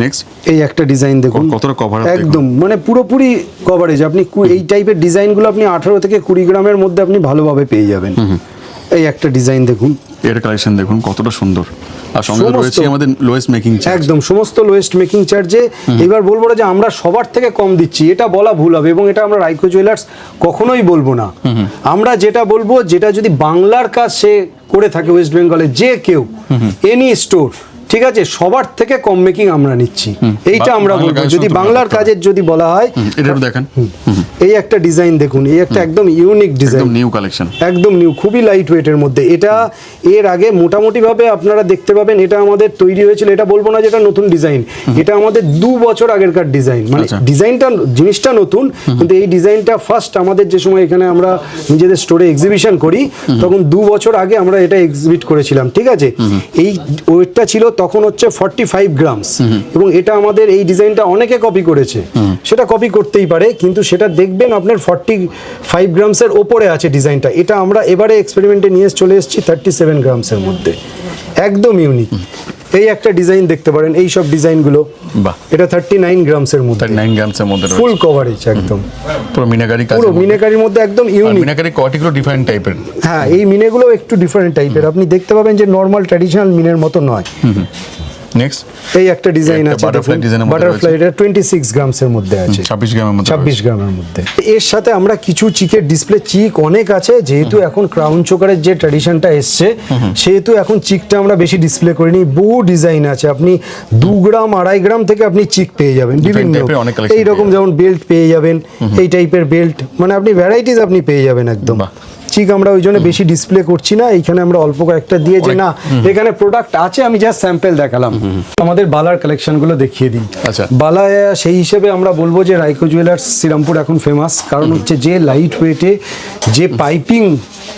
নেক্সট এই একটা ডিজাইন দেখুন, কতটা coverage দেখুন। একদম মানে পুরোপুরি কভারেজ। আপনি এই টাইপের ডিজাইনগুলো আপনি 18 থেকে 20 গ্রামের মধ্যে আপনি ভালোভাবে পেয়ে যাবেন। এই একটা ডিজাইন দেখুন, এর কালেকশন দেখুন কতটা সুন্দর, আর সঙ্গে সমস্ত- রয়েছে আমাদের লোয়েস্ট মেকিং চার্জ। একদম সমস্ত লোয়েস্ট মেকিং চার্জে। এবার বলবো না যে আমরা সবার থেকে কম দিচ্ছি, এটা বলা ভুল হবে, এবং এটা আমরা রাইকো জুয়েলার্স কখনোই বলবো না। আমরা যেটা বলবো, যেটা যদি বাংলার কাজ সে করে থাকে ওয়েস্ট বেঙ্গলে, যে কেউ এনি স্টোর, ঠিক আছে, সবার থেকে কম মেকিং আমরা নিচ্ছি, এইটা আমরা বাংলার বলবো। কাজের যদি সঙ্গে বাংলার তুলনা কাজের যদি বলা হয়, এটা একটু দেখেন, এই একটা ডিজাইন দেখুন, এই একটা একদম ইউনিক ডিজাইন, একদম নিউ কালেকশন। একদম নিউ, খুবই লাইট ওয়েটের মধ্যে। এটা এর আগে মোটামুটি ভাবে আপনারা দেখতে পাবেন, এটা আমাদের তৈরি হয়েছিল, এটা বলবো না যেটা নতুন ডিজাইন, এটা আমাদের 2 বছর আগেরকার ডিজাইন, মানে আচ্ছা। ডিজাইনটা, জিনিসটা নতুন, কিন্তু এই ডিজাইনটা ফার্স্ট আমাদের যে সময় এখানে আমরা নিজেদের স্টোরে এক্সিবিশন করি, তখন 2 বছর আগে আমরা এটা এক্সিবিট করেছিলাম, ঠিক আছে। এই ওয়েটটা ছিল তখন হচ্ছে 45 গ্রামস, এবং এটা আমাদের এই ডিজাইনটা অনেকে কপি করেছে, সেটা কপি করতেই পারে, কিন্তু সেটা দেখবেন আপনার 45 গ্রামসের ওপরে আছে ডিজাইনটা। এটা আমরা এবারে এক্সপেরিমেন্টে নিয়ে চলে এসেছি 37 গ্রামসের মধ্যে, একদম ইউনিক। এই একটা ডিজাইন দেখতে পারেন, এই সব ডিজাইনগুলো, বাহ, এটা 39 গ্রামসের মধ্যে, 39 গ্রামসের মধ্যে ফুল রয়েছে, কভারেজ একদম, পুরো মিনাকারি কাজ, পুরো মিনাকারির মধ্যে একদম আর ইউনিক। মিনাকারি কোয়ালিটিগুলো ডিফারেন্ট টাইপের। হ্যাঁ, এই মিনেগুলো একটু ডিফারেন্ট টাইপের, আপনি দেখতে পাবেন যে নর্মাল ট্র্যাডিশনাল মিনের মতো নয়। নেক্সট এই একটা ডিজাইন একটা আছে, butterfly design এর মধ্যে বাটারফ্লাই, এটা 26 গ্রামসের মধ্যে আছে, 26 গ্রামের মধ্যে 26 গ্রামের মধ্যে। এর সাথে আমরা কিছু চিকের ডিসপ্লে, চিক অনেক আছে, যেহেতু এখন ক্রাউন চোকারের যে ট্র্যাডিশনটা এসছে, সেহেতু এখন চিকটা আমরা বেশি ডিসপ্লে করিনি। বহু ডিজাইন আছে, আপনি 2 গ্রাম 2.5 গ্রাম থেকে আপনি চিক পেয়ে যাবেন বিভিন্ন, type-এর অনেক collection এইরকম যেমন বেল্ট পেয়ে যাবেন, এই টাইপের বেল্ট, মানে আপনি ভ্যারাইটিস আপনি পেয়ে যাবেন একদম। বাহ। চিক আমরা ওই জন্য বেশি ডিসপ্লে করছি না, এইখানে আমরা অল্প কয়েকটা দিয়ে, যে না এখানে প্রোডাক্ট আছে, আমি জাস্ট স্যাম্পল দেখালাম। আমাদের বালার কালেকশনগুলো দেখিয়ে দিই। আচ্ছা। বালা সেই হিসেবে আমরা বলবো যে রাইকো জুয়েলার্স শ্রীরামপুর এখন ফেমাস, কারণ হচ্ছে যে লাইট ওয়েটে যে পাইপিং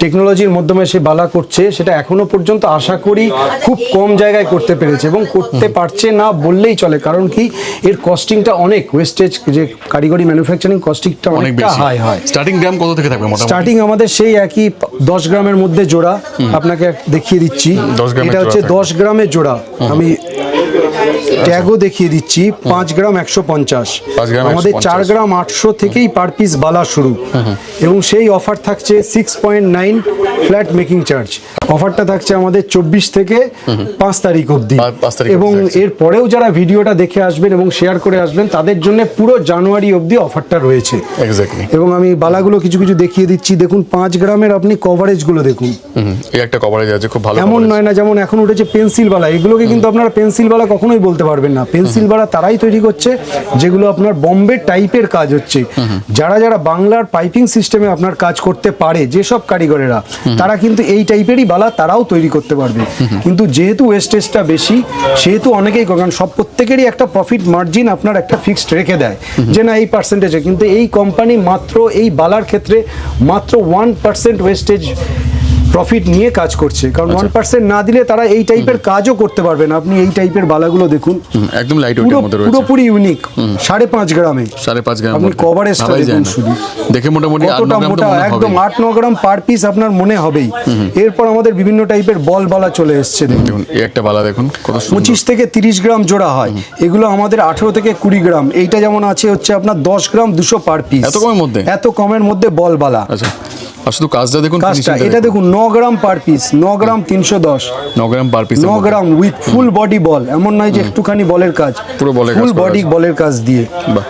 টেকনোলজির মাধ্যমে সে বালা করছে, সেটা এখনো পর্যন্ত আশা করি খুব কম জায়গায় করতে পেরেছে, এবং করতে পারছে না বললেই চলে। কারণ কি, এর কস্টিংটা অনেক, ওয়েস্টেজ যে কারিগরি ম্যানুফ্যাকচারিং কস্টিংটা অনেক অনেকটা বেশি। হাই হয়। স্টার্টিং গ্রাম কত থেকে থাকবে মোটামুটি? স্টার্টিং আমাদের সেই একই 10 গ্রামের মধ্যে জোড়া, আপনাকে দেখিয়ে দিচ্ছি। 10 গ্রামের এটা হচ্ছে জোড়া 10 গ্রামের জোড়া, আমি ট্যাগও দেখিয়ে দিচ্ছি। 5 গ্রাম 150, 5 গ্রাম আমাদের 150 4 গ্রাম 800 থেকেই পার পিস বালা শুরু, এবং সেই অফার থাকছে 6.9 ফ্ল্যাট মেকিং চার্জ। অফারটা থাকছে আমাদের 24 থেকে 5 তারিখ অবধি, 5 তারিখ এবং অবধি থাকছে। এর পরেও যারা ভিডিওটা দেখে আসবেন এবং শেয়ার করে আসবেন, তাদের জন্য পুরো জানুয়ারি অবধি অফারটা রয়েছে। এক্স্যাক্টলি। এবং আমি বালাগুলো কিছু কিছু দেখিয়ে দিচ্ছি, দেখুন 5 গ্রামের আপনি কভারেজগুলো দেখুন, এই একটা কভারেজ আছে, খুব ভালো এমন coverage। নয় না যেমন এখন উঠেছে পেন্সিল বালা, এগুলোকে কিন্তু আপনারা পেন্সিল বালা কখনোই বলতে পারবেন না। পেন্সিল বালা তারাই তৈরি করছে যেগুলো আপনার বম্বে টাইপের কাজ হচ্ছে। যারা যারা বাংলার পাইপিং সিস্টেমে আপনার কাজ করতে পারে, যেসব কারিগরেরা, তারা কিন্তু এই টাইপেরই বালা তারাও তৈরি করতে পারবে। কিন্তু যেহেতু ওয়েস্টেজটা বেশি, সেহেতু অনেকেই, কারণ সব প্রত্যেকেরই একটা প্রফিট মার্জিন আপনার একটা ফিক্সড রেখে দেয়, যে না এই পার্সেন্টেজে, কিন্তু এই কোম্পানি মাত্র এই বালার ক্ষেত্রে মাত্র 1% ওয়েস্টেজ প্রফিট নিয়ে কাজ করছে, কারণ 1% না দিলে তারা এই টাইপের কাজও করতে পারবে না। আপনি এই টাইপের বালাগুলো দেখুন, একদম লাইট ওয়েটের মধ্যে রয়েছে, পুরোপুরি ইউনিক, 5.5 গ্রামে, 5.5 গ্রাম। আপনি কভারেজটা দেখুন শুধু, দেখে মোটামুটি 8 কতটা গ্রাম তো মোটা, মনে হবে। একদম 8-9 গ্রাম পার পিস আপনার মনে হবেই। এরপর আমাদের বিভিন্ন টাইপের বল বালা চলে এসছে, দেখুন দেখুন এই একটা বালা দেখুন কত সুন্দর। 25 থেকে 30 গ্রাম জোড়া হয়, এগুলো আমাদের 18 থেকে 20 গ্রাম। এইটা যেমন আছে হচ্ছে আপনার 10 গ্রাম 200 পার পিস, এত কমের মধ্যে? এত কমের মধ্যে বল বালা। আচ্ছা, আর শুধু কাজটা দেখুন, কাজটা finishing-টা এটা দেখুন 9 gram per piece, 9 gram 310, 9 gram per piece, 9 gram with full body ball, এমন নয় যে একটুখানি বলের কাজ, পুরো বলের কাজ ফুল করা বডি আছে। বলের কাজ দিয়ে। বাহ।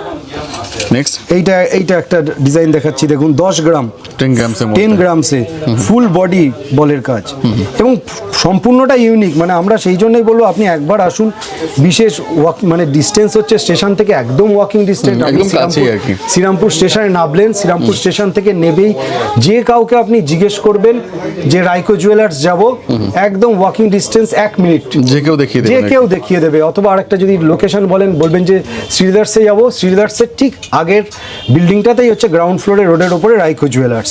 নেক্সট এইটা একটা ডিজাইন দেখাচ্ছি, দেখুন 10 গ্রাম 10 গ্রামসের 10 মধ্যে। গ্রামসে ফুল বডি বলের কাজ, এবং সম্পূর্ণটা ইউনিক। মানে আমরা সেই জন্যই বলবো আপনি একবার আসুন, বিশেষ মানে ডিস্টেন্স হচ্ছে স্টেশন থেকে একদম ওয়াকিং ডিস্টেন্স, একদম কাছেই আর কি। শ্রীরামপুর স্টেশনে নামলেন, শ্রীরামপুর স্টেশন থেকে নেবেই যে কাউকে আপনি জিজ্ঞেস করবেন যে রাইকো জুয়েলার্স যাব, একদম ওয়াকিং ডিস্টেন্স 1 মিনিট, যে কেউ দেখিয়ে যে দেবে। কেউ দেখিয়ে দেবে। অথবা আরেকটা যদি লোকেশন বলবেন যে শ্রীদার্সে যাবো, শ্রীদার্সের ঠিক আগের বিল্ডিংটাতেই হচ্ছে গ্রাউন্ড ফ্লোরে রোডের ওপরে রাইকো জুয়েলার্স।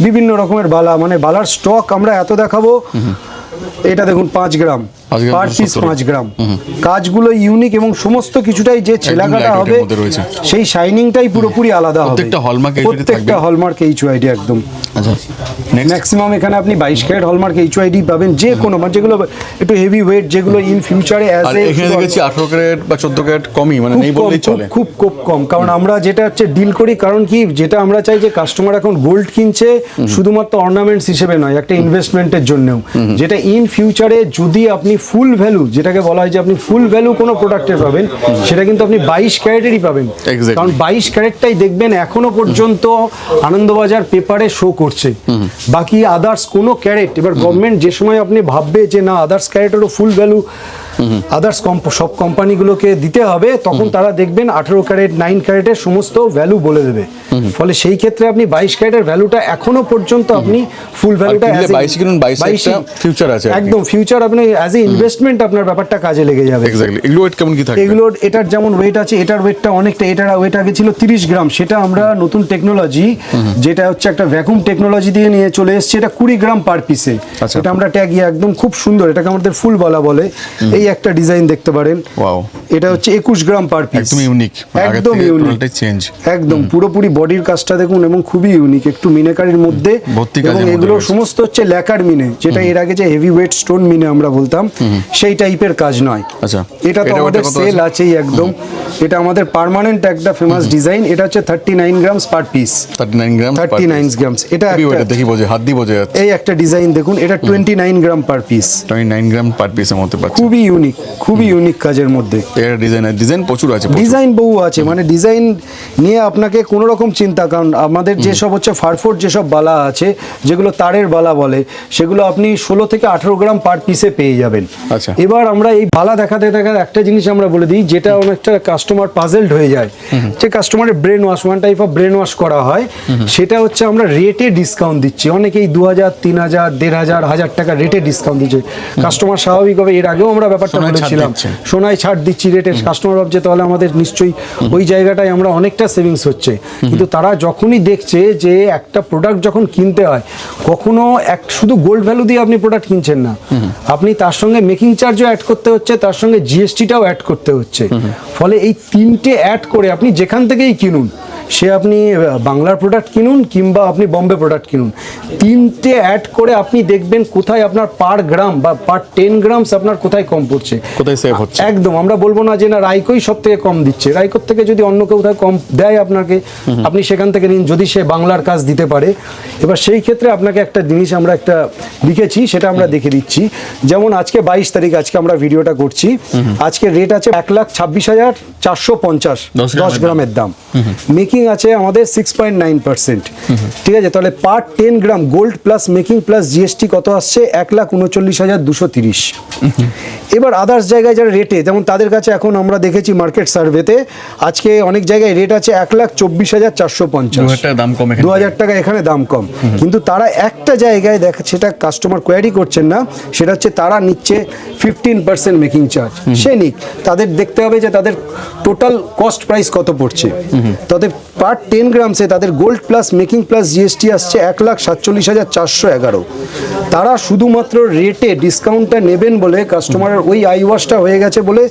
বিভিন্ন রকমের বালা, মানে বালার স্টক আমরা এত দেখাবো। এটা দেখুন 5 গ্রাম আজকে পার পিস 70 5 গ্রাম। কাজগুলো ইউনিক এবং সমস্ত কিছুটাই যে ছেলাকাটা lightweight হবে এর মধ্যে রয়েছে। সেই শাইনিংটাই পুরোপুরি আলাদা হবে। প্রত্যেকটা hallmark HUID প্রত্যেকটা থাকবে। হলমার্ক এইচওআইডি একদম। আচ্ছা নেক্সট ম্যাক্সিমাম এখানে আপনি 22 ক্যারেট হলমার্ক এইচওআইডি পাবেন, যে কোনো মানে যেগুলো একটু হেভি ওয়েট, যেগুলো ইন ফিউচারে অ্যাজ আর এ এখানে দেখেছি 18 ক্যারেট বা 14 ক্যারেট কমই, মানে নেই বললেই চলে। খুব কম, কারণ আমরা যেটা হচ্ছে ডিল করি, কারণ কি যেটা আমরা চাই যে কাস্টমার এখন গোল্ড কিনছে শুধুমাত্র অর্নামেন্টস হিসেবে নয়, একটা ইনভেস্টমেন্টের জন্যও, যেটা ইন ফিউচারে যদি আপনি ফুল ভ্যালু, যেটাকে বলা হয় যে আপনি ফুল ভ্যালু কোনো প্রোডাক্টের পাবেন, সেটা কিন্তু আপনি 22 ক্যারেটেরই পাবেন। Exactly. কারণ 22 ক্যারেটটাই দেখবেন এখনো পর্যন্ত আনন্দবাজার পেপারে শো করছে, বাকি আদার্স কোনো ক্যারেট, এবার গভর্নমেন্ট যে সময় আপনি ভাববে যে না আদার্স ক্যারেটেরও ফুল ভ্যালু আদার্স সব কোম্পানিগুলোকে দিতে হবে, তখন তারা দেখবেন 18 ক্যারেট 9 ক্যারেটের সমস্ত ভ্যালু বলে দেবে। ফলে সেই ক্ষেত্রে আপনি 22 ক্যারেটের ভ্যালুটা এখনো পর্যন্ত আপনি ফুল ভ্যালুটা কিনলে 22 কিনুন, 22 একটা future আছে আর কি। একদম ফিউচার, আপনি অ্যাজ এ ইনভেস্টমেন্ট আপনার ব্যাপারটা কাজে লেগে যাবে। এক্স্যাক্টলি। এগুলো ওয়েট কেমন কি থাকবে? এগুলোর এটার যেমন ওয়েট আছে, এটার ওয়েটটা অনেকটা, এটার ওয়েট আগে ছিল 30 গ্রাম, সেটা আমরা নতুন টেকনোলজি, যেটা হচ্ছে একটা ভ্যাকুম টেকনোলজি দিয়ে নিয়ে চলে এসেছে, এটা 20 গ্রাম পার পিসে। আচ্ছা। এটা আমরা ট্যাগিয়ে একদম খুব সুন্দর, এটাকে আমাদের ফুল বলা বলে। এই একটা ডিজাইন দেখতে পারেন, ওয়াও, এটা হচ্ছে 21 গ্রাম পার পিস, একদম ইউনিক, একদম ইউনিক, চেঞ্জ একদম পুরোপুরি বডির কাজটা দেখুন এবং খুবই ইউনিক, একটু মিনেকারির মধ্যে, ভর্তি এবং কাজের মধ্যে এগুলো রয়েছে। সমস্ত হচ্ছে ল্যাকার মিনে, যেটা এর আগে যে হেভি ওয়েট স্টোন মিনে আমরা বলতাম সেই টাইপের কাজ নয়। আচ্ছা, এটা তো এটা আমাদের কত সেল আছে? আছেই একদম। এটা আমাদের পার্মানেন্ট একটা ফেমাস ডিজাইন, এটা হচ্ছে 39 গ্রামস পার পিস। 39 গ্রাম 39 গ্রামস, এটা একটা দেখি বোঝে, হাত দিয়ে বোঝা যাচ্ছে। এই একটা ডিজাইন দেখুন, এটা 29 গ্রাম পার পিস, 29 গ্রাম পার পিসের মধ্যে পাচ্ছি। খুবই ইউনিক, খুবই ইউনিক কাজের মধ্যে। এর ডিজাইন প্রচুর আছে, প্রচুর। ডিজাইন বহু আছে, মানে ডিজাইন নিয়ে আপনাকে কোনো রকম চিন্তা, কারণ আমাদের যেসব হচ্ছে ফারফোর্ড যেসব বালা আছে, যেগুলো তারের বালা বলে, সেগুলো আপনি 16 থেকে 18 গ্রাম পার পিসে পেয়ে যাবেন। আচ্ছা। এবার আমরা এই বালা দেখাতে দেখাতে একটা জিনিস আমরা বলে দিই, যেটা অনেকটা কাস্টমার পাজেলড হয়ে যায়, যে কাস্টমারের brain wash, one type of brain wash করা হয়, সেটা হচ্ছে আমরা রেটে ডিসকাউন্ট দিচ্ছি। অনেকেই 2000, 3000, 1500, 1000 টাকা রেটে ডিসকাউন্ট দিচ্ছে কাস্টমার। স্বাভাবিকভাবে এর আগেও আমরা ব্যাপারটা সোনায় ছাড় বলেছিলাম, দিচ্ছেন। সোনায় ছাড় দিচ্ছি রেটে, কাস্টমার ভাবছে তাহলে আমাদের নিশ্চয়ই ওই জায়গাটায় আমরা অনেকটা সেভিংস হচ্ছে, কিন্তু তারা যখনই দেখছে যে একটা প্রোডাক্ট যখন কিনতে হয়, কখনো শুধু গোল্ড ভ্যালু দিয়ে আপনি প্রোডাক্ট কিনছেন না, আপনি তার সঙ্গে মেকিং চার্জও অ্যাড করতে হচ্ছে, তার সঙ্গে জিএসটিটাও অ্যাড করতে হচ্ছে। ফলে এই তিনটে অ্যাড করে আপনি যেখান থেকেই কিনুন, সে আপনি বাংলার প্রোডাক্ট কিনুন কিংবা আপনি বম্বে প্রোডাক্ট কিনুন, তিনটে অ্যাড করে আপনি দেখবেন কোথায় আপনার পার গ্রাম বা পার 10 গ্রামস আপনার কোথায় কম পড়ছে, কোথায় সেভ হচ্ছে। একদম আমরা বলবো না যে না রাইকোই সব থেকে কম দিচ্ছে, রাইকোর থেকে যদি অন্য কেউ কম দেয় আপনাকে, আপনি সেখান থেকে নিন, যদি সে বাংলার কাজ দিতে পারে। এবার সেই ক্ষেত্রে আপনাকে একটা জিনিস আমরা একটা লিখেছি, সেটা আমরা দেখে দিচ্ছি। যেমন আজকে 22 তারিখ, আজকে আমরা ভিডিওটা করছি, আজকে রেট আছে 1,26,450 10 গ্রামের দাম। মেকিং আছে আমাদের 6.9%, ঠিক আছে? তাহলে পার 10 গ্রাম gold plus making plus GST কত আসছে? 1,39,230। এবার আদার্স জায়গায় যারা রেটে, যেমন তাদের কাছে এখন আমরা দেখেছি মার্কেট সার্ভেতে আজকে অনেক জায়গায় রেট আছে 1,24,450, 2000 টাকা দাম কম এখানে। 2000 টাকা এখানে দাম কম, কিন্তু তারা একটা জায়গায় দেখ, সেটা কাস্টমার কোয়ারি করছেন না, সেটা হচ্ছে তারা নিচ্ছে 15% মেকিং চার্জ। সে নিক, তাদের দেখতে হবে যে তাদের টোটাল কস্ট প্রাইস কত পড়ছে। তাদের পার 10 গ্রামসে তাদের gold plus making plus GST আসছে 1,47,411। তারা শুধুমাত্র রেটে ডিসকাউন্টটা নেবেন বলে কাস্টমারের ওই আই ওয়াশটা হয়ে গেছে বলে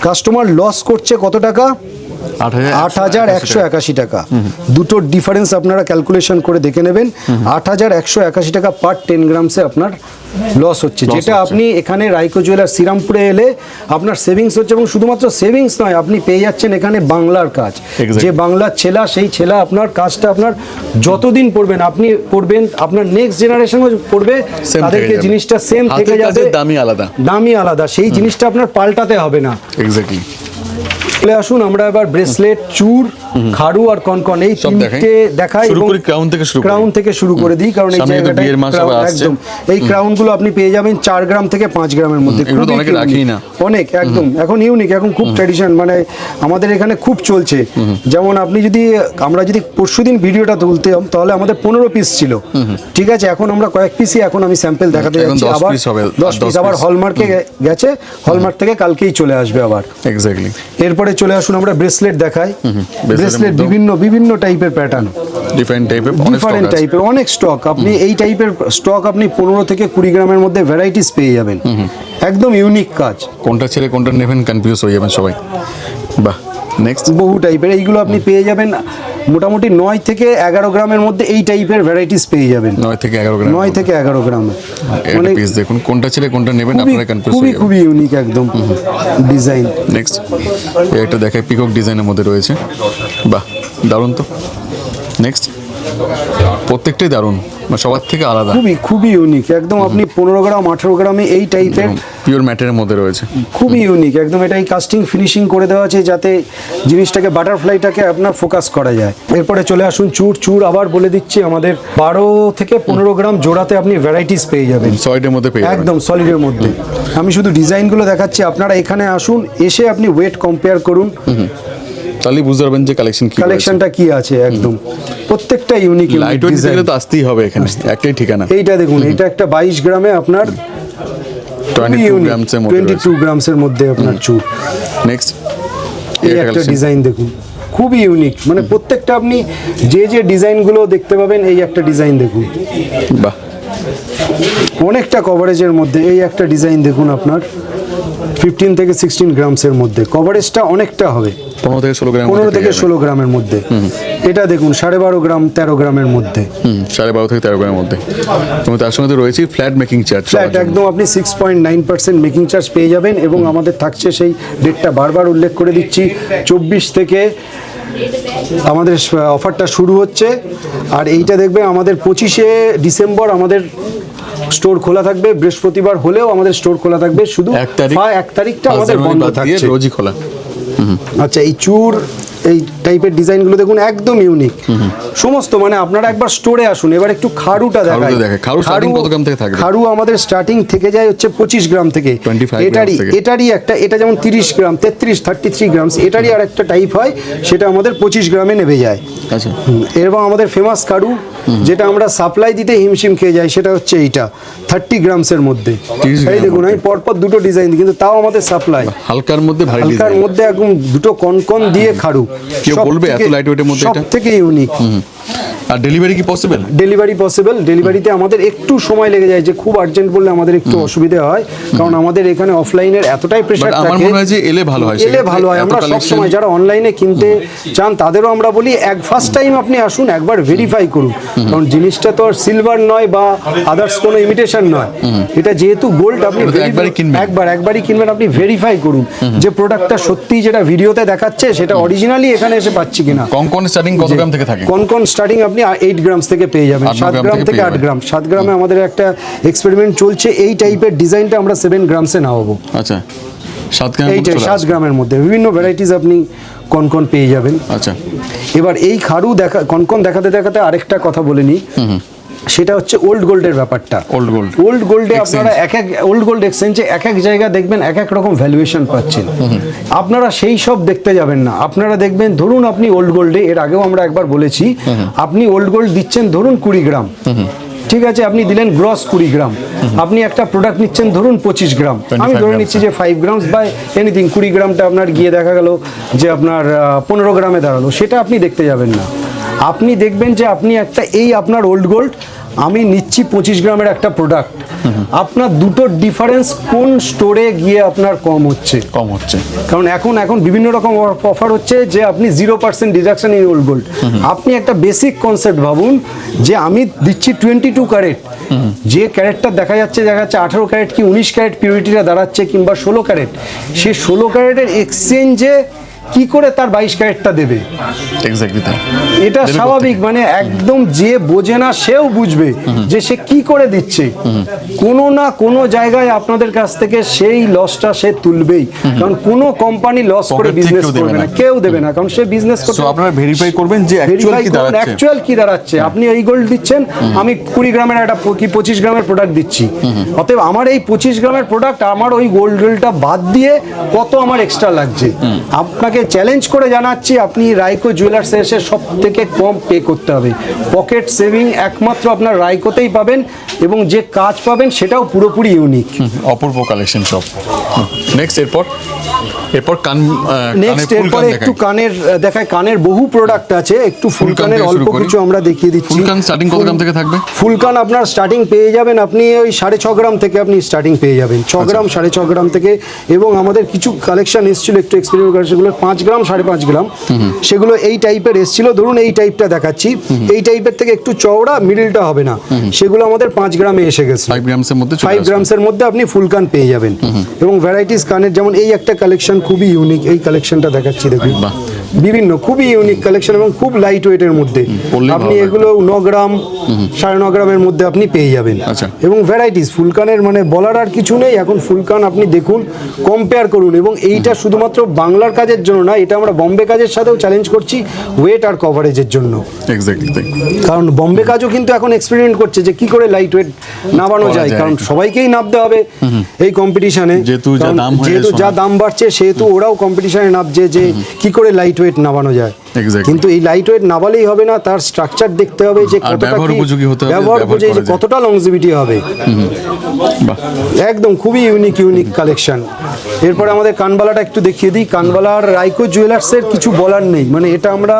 কাস্টমার লস করছে কত টাকা? 8,181 টাকা। দুটোর ডিফারেন্স আপনারা ক্যালকুলেশন করে দেখে নেবেন। 8,181 টাকা পার 10 গ্রামসে আপনার লস হচ্ছে, যেটা আপনি এখানে রাইকো জুয়েলার শ্রীরামপুরে এলে আপনার সেভিংস হচ্ছে, এবং শুধুমাত্র সেভিংস নয়, আপনি পেয়ে যাচ্ছেন এখানে বাংলার কাজ। যে বাংলার ছেলা, সেই ছেলা আপনার কাজটা আপনার যতদিন পড়বেন, আপনি পড়বেন, আপনার নেক্সট জেনারেশনও পড়বে, তাদেরকে জিনিসটা সেম থেকে যাবে, দামই আলাদা, সেই জিনিসটা আপনার পাল্টাতে হবে না। এক্স্যাক্টলি। চলে আসুন আমরা এবার ব্রেসলেট, চূড়, খাড়ু আর কনকন এই তিনটে দেখাই, এবং ক্রাউন থেকে শুরু করে দিই, কারণ এই জায়গাটা একদম এই ক্রাউন গুলো আপনি পেয়ে যাবেন 4 গ্রাম থেকে 5 গ্রামের মধ্যে, অনেক একদম এখন ইউনিক, এখন খুব ট্র্যাডিশন, মানে আমাদের এখানে খুব চলছে। যেমন আপনি যদি, আমরা যদি পরশুদিন ভিডিওটা তুলতাম তাহলে আমাদের 15 পিস ছিল, ঠিক আছে? এখন আমরা কয়েক পিসই, এখন আমি স্যাম্পল দেখাতে যাচ্ছি, আবার 10 পিস আবার হলমার্কে গেছে, হলমার্ক থেকে কালকেই চলে আসবে আবার। এক্স্যাক্টলি। এরপরে এরপরে চলে আসুন আমরা ব্রেসলেট দেখাই। ব্রেসলেট মধ্যেও বিভিন্ন বিভিন্ন টাইপের প্যাটার্ন, ডিফারেন্ট টাইপের ডিফারেন্ট টাইপের অনেক স্টক। আপনি এই টাইপের স্টক আপনি 15 থেকে 20 গ্রামের মধ্যে ভ্যারাইটিস পেয়ে যাবেন, একদম ইউনিক কাজ। কোনটা ছেড়ে কোনটা নেবেন কনফিউজ হয়ে যাবেন সবাই। বাহ, নেক্সট বহু টাইপের এইগুলো আপনি পেয়ে যাবেন মোটামুটি 9 থেকে 11 গ্রামের মধ্যে এই টাইপের ভ্যারাইটিস পেয়ে যাবেন। 9 থেকে 11 গ্রাম, 9 থেকে 11 গ্রাম মানে পিস দেখুন, কোনটা ছেড়ে কোনটা নেবেন খুবই আপনারা কনফিউজ খুবই হয়ে যাবেন। খুবই ইউনিক একদম ডিজাইন। নেক্সট এটা দেখায়, পিকক ডিজাইনের মধ্যে রয়েছে। বাহ, দারুণ তো। নেক্সট, প্রত্যেকটাই দারুণ, সবার থেকে আলাদা, খুবই খুবই ইউনিক একদম। আপনি 15 গ্রাম 18 গ্রামে এই টাইপের পিওর ম্যাটের মধ্যে রয়েছে, খুবই ইউনিক একদম। এটাই কাস্টিং ফিনিশিং করে দেওয়া আছে যাতে জিনিসটাকে বাটারফ্লাইটাকে আপনার ফোকাস করা যায়। এরপরে চলে আসুন চূড়। চূড় আবার বলে দিচ্ছি, আমাদের 12 থেকে 15 গ্রাম জোড়াতে আপনি ভ্যারাইটিস পেয়ে যাবেন, সলিডের মধ্যে পেয়ে যাবেন। একদম সলিডের মধ্যে। আমি শুধু ডিজাইনগুলো দেখাচ্ছি, আপনারা এখানে আসুন, এসে আপনি ওয়েট কম্পেয়ার করুন, তাহলেই বুঝতে পারবেন যে কালেকশন কি, কালেকশনটা কি আছে। একদম প্রত্যেকটা ইউনিক লাইট ওয়েট দিতে তো আসতেই হবে এখানে, একটাই ঠিকানা। এইটা দেখুন, এটা একটা 22 গ্রামে আপনার 22 গ্রামসের মধ্যে 22 গ্রামসের মধ্যে আপনার চূড়। নেক্সট এই একটা ডিজাইন দেখুন, খুবই ইউনিক, মানে প্রত্যেকটা আপনি যে যে ডিজাইনগুলো দেখতে পাবেন, এই একটা ডিজাইন দেখুন, বাহ, অনেকটা কভারেজের মধ্যে। এই একটা ডিজাইন দেখুন আপনার 15 থেকে 16 গ্রামসের মধ্যে, কভারেজটা অনেকটা হবে 15 থেকে 16 গ্রাম, 15 থেকে 16 গ্রামের মধ্যে। এটা দেখুন 12.5 গ্রাম 13 গ্রামের মধ্যে, 12.5 থেকে 13 গ্রামের মধ্যে। এবং তার সঙ্গে তো রয়েছে ফ্ল্যাট মেকিং চার্জ, ফ্ল্যাট একদম আপনি 6.9% মেকিং চার্জ পেয়ে যাবেন। এবং আমাদের থাকছে, সেই ডেটটা বারবার উল্লেখ করে দিচ্ছি, 24 থেকে আমাদের অফারটা শুরু হচ্ছে। আর এইটা দেখবেন আমাদের 25শে ডিসেম্বর আমাদের স্টোর খোলা থাকবে, বৃহস্পতিবার হলেও আমাদের স্টোর খোলা থাকবে, শুধু 1 তারিখটা আমাদের বন্ধ থাকছে, রোজই খোলা। আচ্ছা, এই চূড় এই টাইপের ডিজাইনগুলো দেখুন, একদম ইউনিক সমস্ত। মানে আপনারা একবার স্টোরে আসুন। এবার একটু খাড়ুটা দেখাই। খাড়ু স্টার্টিং কত গ্রাম থেকে থাকবে? খাড়ু আমাদের স্টার্টিং থেকে যায় হচ্ছে 25 গ্রাম থেকে। 25 এটারই একটা, এটা যেমন 30 গ্রাম 33 গ্রাম, এটারই আর একটা টাইপ হয়, সেটা আমাদের 25 গ্রামে নেমে যায়। আচ্ছা, এবং আমাদের ফেমাস খাড়ু যেটা আমরা সাপ্লাই দিতে হিমশিম খেয়ে যাই, সেটা হচ্ছে এইটা 30 গ্রামসের মধ্যে। এই দেখুন, আমি পরপর দুটো ডিজাইন, কিন্তু তাও আমাদের সাপ্লাই হালকার মধ্যে ভারী হালকার ডিজাইন, মধ্যে একদম দুটো কনকন দিয়ে খাড়ু। কেউ বলবে এত লাইট ওয়েটের মধ্যে এটা? সব থেকে ইউনিক। আর ডেলিভারি কি পসিবল? Delivery possible. ডেলিভারিতে আমাদের একটু সময় লেগে যায়, যে খুব আর্জেন্ট বললে আমাদের একটু অসুবিধা হয়, কারণ আমাদের এখানে অফলাইনের এতটাই প্রেশার থাকে। আমার মনে হয় যে এলে ভালো হয়, এলে ভালো হয়। আমরা সব সময় যারা অনলাইনে কিনতে চান তাদেরও আমরা বলি, ফার্স্ট টাইম আপনি আসুন, একবার ভেরিফাই করুন, কারণ জিনিসটা তো আর সিলভার নয় বা আদার্স কোনো ইমিটেশন নয়, এটা যেহেতু গোল্ড। আপনি একবারই কিনবেন, আপনি ভেরিফাই করুন যে প্রোডাক্টটা সত্যি যেটা ভিডিওতে দেখাচ্ছে সেটা অরিজিনালি এখানে এসে পাচ্ছি কিনা। কনকন স্টার্টিং কত গ্রাম থেকে থাকে? কনকন স্টার্টিং আপনি 8 গ্রামস থেকে পেয়ে যাবেন, 7 গ্রাম থেকে 8 গ্রাম। 7 গ্রামে আমাদের একটা এক্সপেরিমেন্ট চলছে, এই টাইপের ডিজাইনটা আমরা 7 গ্রামসে নামাবো। আচ্ছা, 7 গ্রাম, এইটাই 7 গ্রামের মধ্যে বিভিন্ন ভ্যারাইটিস আপনি কনকন পেয়ে যাবেন। আচ্ছা, এবার এই খাড়ু কনকন দেখাতে দেখাতে আরেকটা কথা বলে নিই, সেটা হচ্ছে ওল্ড গোল্ডের ব্যাপারটা। ওল্ড গোল্ডে আপনারা ওল্ড গোল্ড এক্সচেঞ্জে এক জায়গায় দেখবেন এক রকম ভ্যালুয়েশন পাচ্ছেন। আপনারা সেই সব দেখতে যাবেন না, আপনারা দেখবেন, ধরুন আপনি ওল্ড গোল্ডে, এর আগেও আমরা একবার বলেছি, আপনি ওল্ড গোল্ড দিচ্ছেন ধরুন 20 গ্রাম, ঠিক আছে, আপনি দিলেন গ্রস 20 গ্রাম, আপনি একটা প্রোডাক্ট নিচ্ছেন ধরুন 25 গ্রাম, আমি ধরে নিচ্ছি যে 5 গ্রামস বাই এনিথিং, 20 গ্রামটা আপনার গিয়ে দেখা গেল যে আপনার 15 গ্রামে দাঁড়ালো, সেটা আপনি দেখতে যাবেন না। আপনি দেখবেন যে আপনি একটা, এই আপনার ওল্ড গোল্ড, আমি নিচ্ছি 25 গ্রামের একটা প্রোডাক্ট, আপনার দুটোর ডিফারেন্স কোন স্টোরে গিয়ে আপনার কম হচ্ছে। কারণ এখন বিভিন্ন রকম অফার হচ্ছে যে আপনি 0% ডিডাকশন ইন ওল্ড গোল্ড। আপনি একটা বেসিক কনসেপ্ট ভাবুন যে আমি দিচ্ছি 22 ক্যারেট, যে ক্যারেটটা দেখা যাচ্ছে 18 ক্যারেট কি 19 ক্যারেট পিউরিটিটা দাঁড়াচ্ছে, কিংবা 16 ক্যারেট, সে 16 ক্যারেটের এক্সচেঞ্জে কি করে তার 22 ক্যারেটটা দেবে? এটা স্বাভাবিক, মানে একদম যে বোঝে না সেও বুঝবে যে সে কি করে দিচ্ছে। কোনো না কোনো জায়গায় আপনাদের কাছ থেকে সেই লসটা সে তুলবেই, কারণ কোনো কোম্পানি লস করে বিজনেস করবে না, কেউ দেবে না, কারণ সে বিজনেস করতে। আপনারা ভেরিফাই করবেন যে অ্যাকচুয়াল কি দাঁড়াচ্ছে। আপনি এই গোল্ড দিচ্ছেন, আমি 20 গ্রামের একটা কি 25 গ্রামের প্রোডাক্ট দিচ্ছি, অতএব আমার এই 25 গ্রামের প্রোডাক্ট আমার ওই গোল্ডটা বাদ দিয়ে কত আমার এক্সট্রা লাগছে। আপনাকে চ্যালেঞ্জ করে জানাচ্ছি, আপনি রাইকো জুয়েলার্সে এসে সব থেকে কম পে করতে হবে। পকেট সেভিং একমাত্র আপনার রাইকোতেই পাবেন, এবং যে কাজ পাবেন সেটাও পুরোপুরি ইউনিক। অপূর্ব কালেকশন সব। নেক্সট, এরপর এরপর নেক্সট এরপরে একটু কানের দেখায়। কানের বহু প্রোডাক্ট আছে, একটু ফুল কানের থেকে অল্প শুরু করি। কিছু আমরা দেখিয়ে দিচ্ছি। ফুল কান স্টার্টিং কত দাম থেকে থাকবে? ফুল কান আপনার স্টার্টিং পেয়ে যাবেন আপনি ওই 6.5 গ্রাম থেকে আপনি স্টার্টিং পেয়ে যাবেন, 6 গ্রাম 6.5 গ্রাম থেকে। এবং আমাদের কিছু কালেকশন এসেছিল একটু এক্সপেরিমেন্ট করে, সেগুলো 5 গ্রাম 5.5 গ্রাম, সেগুলো এই টাইপের এসেছিল। ধরুন এই টাইপটা দেখাচ্ছি, এই টাইপের থেকে একটু চওড়া, মিডলটা হবে না, সেগুলো আমাদের 5 গ্রামে এসে গেছে। 5 গ্রামসের মধ্যে 5 গ্রামসের মধ্যে আপনি ফুল কান পেয়ে যাবেন। এবং ভ্যারাইটিস কানের, যেমন এই একটা কালেকশন খুবই ইউনিক, এই কালেকশনটা দেখাচ্ছি দেখুন, বাহ। বিভিন্ন খুবই ইউনিক কালেকশন এবং খুব লাইট ওয়েটের মধ্যে। পরলেই আপনি ভালো এগুলো 9 গ্রাম 9.5 গ্রামের মধ্যে আপনি পেয়ে যাবেন। আচ্ছা। এবং ভ্যারাইটিস ফুলকানের মানে বলার আর কিছু নেই। এখন ফুলকান আপনি দেখুন, কম্পেয়ার করুন। এবং এইটা শুধুমাত্র বাংলার কাজের জন্য না, এটা আমরা বম্বে কাজের সাথেও চ্যালেঞ্জ করছি ওয়েট আর কভারেজের জন্য। এক্স্যাক্টলি তাই। কারণ বম্বে কাজও কিন্তু এখন এক্সপেরিমেন্ট করছে যে কি করে লাইট ওয়েট নামানো করা যায়, যায়। কারণ সবাইকেই নামতে হবে এই কম্পিটিশনে। যেহেতু যা দাম হয়ে যেহেতু সোনা। যা দাম বাড়ছে, সেহেতু ওরাও কম্পিটিশনে নামছে যে কি করে লাইট ওয়েট নামানো যায়। Exactly. কিন্তু এই লাইট ওয়েট নামালেই হবে না, তার স্ট্রাকচার দেখতে হবে যে আর কতটা ব্যবহার কি উপযোগী হতে হবে, ব্যবহার ব্যবহার উপযোগী, করা যায়। কতটা লংজিভিটি হবে। বাহ। একদম খুবই ইউনিক কালেকশন। এরপরে আমাদের কানবালাটা একটু দেখিয়ে দিই। কানবালার রাইকো জুয়েলার্সের কিছু বলার নেই, মানে এটা আমরা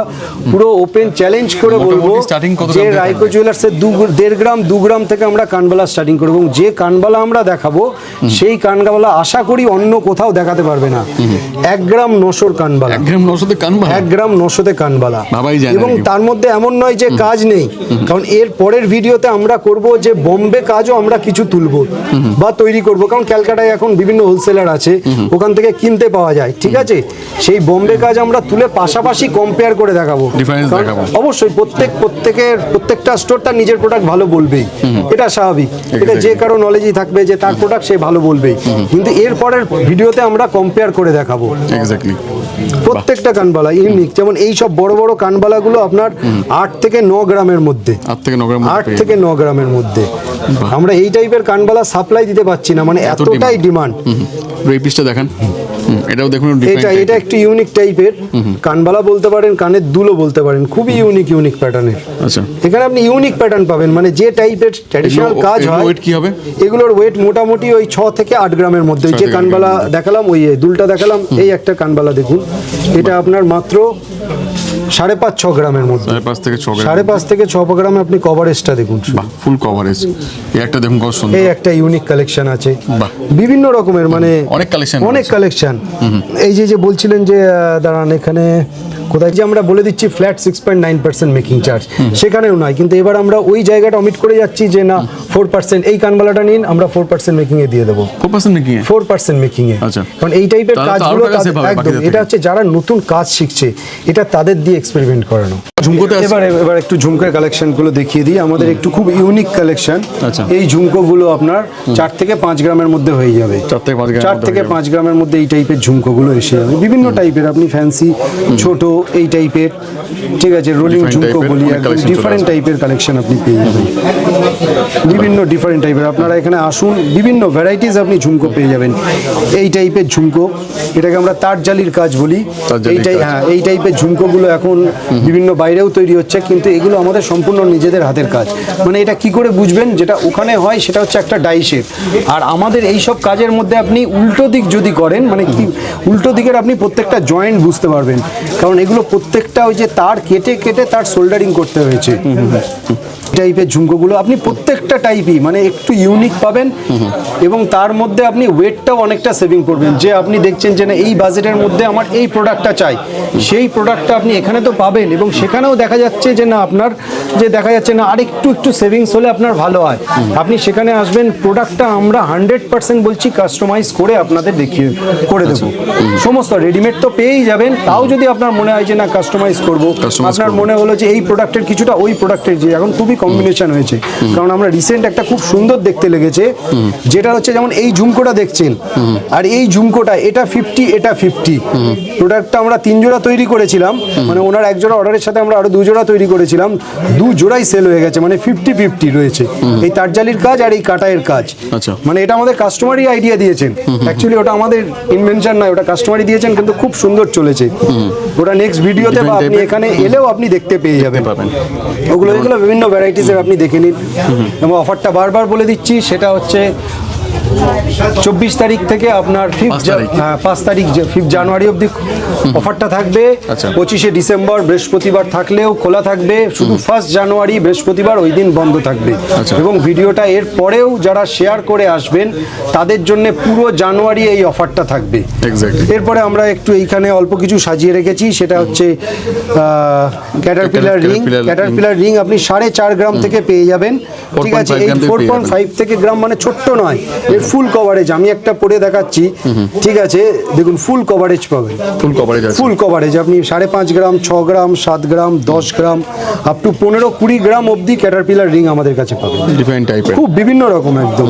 পুরো ওপেন চ্যালেঞ্জ করে বলবো মোটামুটি starting কত যে দাম থেকে রাইকো থাকবে? জুয়েলার্সের 1.5 গ্রাম 2 গ্রাম থেকে আমরা কানবালা স্টার্টিং করবো। এবং যে কানবালা আমরা দেখাবো সেই কানবালা আশা করি অন্য কোথাও দেখাতে পারবে না। 1 গ্রাম 900 কানবালা, 1 গ্রাম 900 তে কান বাহ। 1 গ্রাম 900 কানবালা। ভাবাই যায় না এবং নাকি? তার মধ্যে এমন নয় যে কাজ নেই, কারণ এর পরের ভিডিওতে আমরা করব যে বোম্বে কাজও আমরা কিছু তুলবো বা তৈরি করব। কারণ ক্যালকাটায় এখন বিভিন্ন হোলসেলার আছে, ওখান থেকে কিনতে পাওয়া যায়, ঠিক আছে। সেই বোম্বে কাজ আমরা তুলে পাশাপাশি কম্পেয়ার করে দেখাবো। Difference কারণ দেখাবো। অবশ্যই প্রত্যেকটা স্টোর তার নিজের প্রোডাক্ট ভালো বলবেই, এটা স্বাভাবিক। এটা যে কারো নলেজই থাকবে যে তার প্রোডাক্ট সে ভালো বলবেই, কিন্তু এর পরের ভিডিওতে আমরা কম্পেয়ার করে দেখাবো এক্স্যাক্টলি। প্রত্যেকটা কানবালা ইউনিক। যেমন এই সব বড় বড় কানবালাগুলো আপনার 8 থেকে 9 গ্রামের মধ্যে, 8 থেকে 9 গ্রাম 8 থেকে 9 গ্রামের মধ্যে। আমরা এই টাইপের কানবালা সাপ্লাই দিতে পারছি না, মানে এতটাই ডিমান্ড। এই পিসটা দেখান। এটাও দেখুন এটা একটু ইউনিক টাইপের কানবালা বলতে পারেন, কানের দুলও বলতে পারেন, খুবই ইউনিক প্যাটার্নের। আচ্ছা। এখানে আপনি ইউনিক প্যাটার্ন পাবেন, মানে যে টাইপের ট্র্যাডিশনাল কাজ হয়। ওয়েট কি হবে? এগুলোর ওয়েট মোটামুটি ওই 6 থেকে 8 গ্রামের মধ্যে। 6 যে থেকে 8 কানবালা গ্রামের দেখালাম, ওই দুলটা দেখালাম, এই একটা কানবালা দেখুন, এটা আপনার মাত্র 5.5-6 গ্রামের মধ্যে। 5.5 থেকে 6 গ্রাম। 5.5 থেকে 6 গ্রামে আপনি কভারেজটা দেখুন। বাহ, ফুল কভারেজ। এই একটা দেখুন কত সুন্দর। এই একটা ইউনিক কালেকশন আছে, বাহ। বিভিন্ন রকমের, মানে অনেক কালেকশন অনেক কালেকশন। এই যে বলছিলেন যে দাঁড়ান এখানে কোথায়, যে আমরা বলে দিচ্ছি ফ্ল্যাট 6.9% মেকিং চার্জ, সেখানেও নয়। কিন্তু এবার আমরা ওই জায়গাটা অমিট করে যাচ্ছি যে না 4%, এই কানবালাটা নিন, আমরা 4% মেকিং এ দিয়ে দেবো। 4% নাকি? 4% মেকিং এ। আচ্ছা। কারণ এই টাইপের তাহলে তো কাজগুলো আরো টাকা save হবে একদম, বাকিদের এটা থেকে। হচ্ছে যারা নতুন কাজ শিখছে, এটা তাদের দিয়ে এক্সপেরিমেন্ট করানো। ঝুমকোতে আছে? এবার একটু ঝুমকার কালেকশনগুলো দেখিয়ে দিই। আমাদের একটু খুব ইউনিক কালেকশন। আচ্ছা। এই ঝুমকোগুলো আপনার 4 থেকে 5 গ্রামের মধ্যে হয়ে যাবে। 4 থেকে 5 গ্রামের 4 মধ্যে থেকে হয়ে যাবে। 5 গ্রামের মধ্যে এই টাইপের ঝুমকোগুলো এসে যাবে। বিভিন্ন টাইপের, আপনি ফ্যান্সি, ছোট, এই টাইপের, ঠিক আছে, রোলিং Different ঝুমকো type-এর বলি, অনেক collection চলে ডিফারেন্ট আসবে। টাইপের কালেকশন আপনি পেয়ে যাবেন। বিভিন্ন ডিফারেন্ট টাইপের, আপনারা এখানে আসুন, বিভিন্ন ভ্যারাইটিস আপনি ঝুমকো পেয়ে যাবেন। এই টাইপের ঝুমকো, এটাকে আমরা তারজালির কাজ বলি। তারজালির কাজ। হ্যাঁ, এই টাইপের ঝুমকোগুলো এখন বিভিন্ন বাইরেও তৈরি হচ্ছে, কিন্তু এগুলো আমাদের সম্পূর্ণ নিজেদের হাতের কাজ। মানে এটা কি করে বুঝবেন, যেটা ওখানে হয় সেটা হচ্ছে একটা ডাই শেপ, আর আমাদের এই সব কাজের মধ্যে আপনি উল্টো দিক যদি করেন, মানে কি উল্টো দিকের আপনি প্রত্যেকটা জয়েন্ট বুঝতে পারবেন, কারণ এগুলো প্রত্যেকটা ওই যে তার কেটে কেটে তার সোল্ডারিং করতে হয়েছে। টাইপের ঝুমকোগুলো আপনি প্রত্যেকটা টাইপই মানে একটু ইউনিক পাবেন, এবং তার মধ্যে আপনি ওয়েটটাও অনেকটা সেভিং করবেন। যে আপনি দেখছেন যে না এই বাজেটের মধ্যে আমার এই প্রোডাক্টটা চাই, সেই প্রোডাক্টটা আপনি এখানে তো পাবেন, এবং সেখানেও দেখা যাচ্ছে যে না আপনার যে দেখা যাচ্ছে না একটু সেভিংস হলে আপনার ভালো হয়। আপনি সেখানে আসবেন, প্রোডাক্টটা আমরা 100% বলছি কাস্টমাইজ করে আপনাদের দেখিয়ে করে দেবো। সমস্ত রেডিমেড তো পেয়েই যাবেন, তাও যদি আপনার মনে হয় যে না কাস্টমাইজ করবো, আপনার মনে হলো যে এই প্রোডাক্টের কিছুটা ওই প্রোডাক্টের, যে এখন খুবই কম্বিনেশন হয়েছে, কারণ আমরা রিসেন্ট একটা খুব সুন্দর দেখতে লেগেছে, যেটা হচ্ছে যেমন এই ঝুমকোটা দেখছেন, আর এই ঝুমকোটা এটা 50, এটা 50। প্রোডাক্টটা আমরা 3 জোড়া তৈরি করেছিলাম, মানে ওনার 1 জোড়া অর্ডারের সাথে আমরা আরো 2 জোড়া তৈরি করেছিলাম, 2 জোড়াই সেল হয়ে গেছে, মানে 50-50 রয়েছে এই তারজালির কাজ আর এই কাটায়ের কাজ। আচ্ছা। মানে এটা আমাদের কাস্টমারই আইডিয়া দিয়েছেন, অ্যাকচুয়ালি ওটা আমাদের ইনভেনশন নয়, ওটা কাস্টমারই দিয়েছেন, কিন্তু খুব সুন্দর চলেছে ওটা। নেক্সট ভিডিওতে বা আপনি এখানে এলেও আপনি দেখতে পেয়ে যাবেন ওগুলো বিভিন্ন ভ্যারাইটিসের, আপনি দেখে নিন। এবং অফারটা বারবার বলে দিচ্ছি, সেটা হচ্ছে 24 তারিখ থেকে আপনার 5 তারিখ 5 জানুয়ারি অবধি অফারটা থাকবে। আচ্ছা। 25শে ডিসেম্বর বৃহস্পতিবার থাকলেও খোলা থাকবে, শুধু 1 জানুয়ারি বৃহস্পতিবার ওই দিন বন্ধ থাকবে। আচ্ছা। এবং ভিডিওটা এর পরেও যারা শেয়ার করে আসবেন তাদের জন্য পুরো জানুয়ারি এই অফারটা থাকবে। এক্স্যাক্টলি। এরপরে আমরা একটু এইখানে অল্প কিছু সাজিয়ে রেখেছি, সেটা হচ্ছে ক্যাটারপিলার রিং। ক্যাটারপিলার রিং আপনি 4.5 গ্রাম থেকে পেয়ে যাবেন। ঠিক আছে, 4.5 এই গ্রাম থেকে পেয়ে 4.5 থেকে গ্রাম মানে ছোট্ট নয়, এর ফুল কভারেজ। আমি একটা পরে দেখাচ্ছি, ঠিক আছে, দেখুন ফুল কভারেজ পাবেন। ফুল কভারেজ আছে। ফুল কভারেজ আপনি 5.5 গ্রাম, 6 গ্রাম, 7 গ্রাম, 10 গ্রাম আপ টু 15-20 গ্রাম অবধি ক্যাটারপিলার রিং আমাদের কাছে পাবেন। ডিফারেন্ট টাইপের। খুব বিভিন্ন রকম একদম।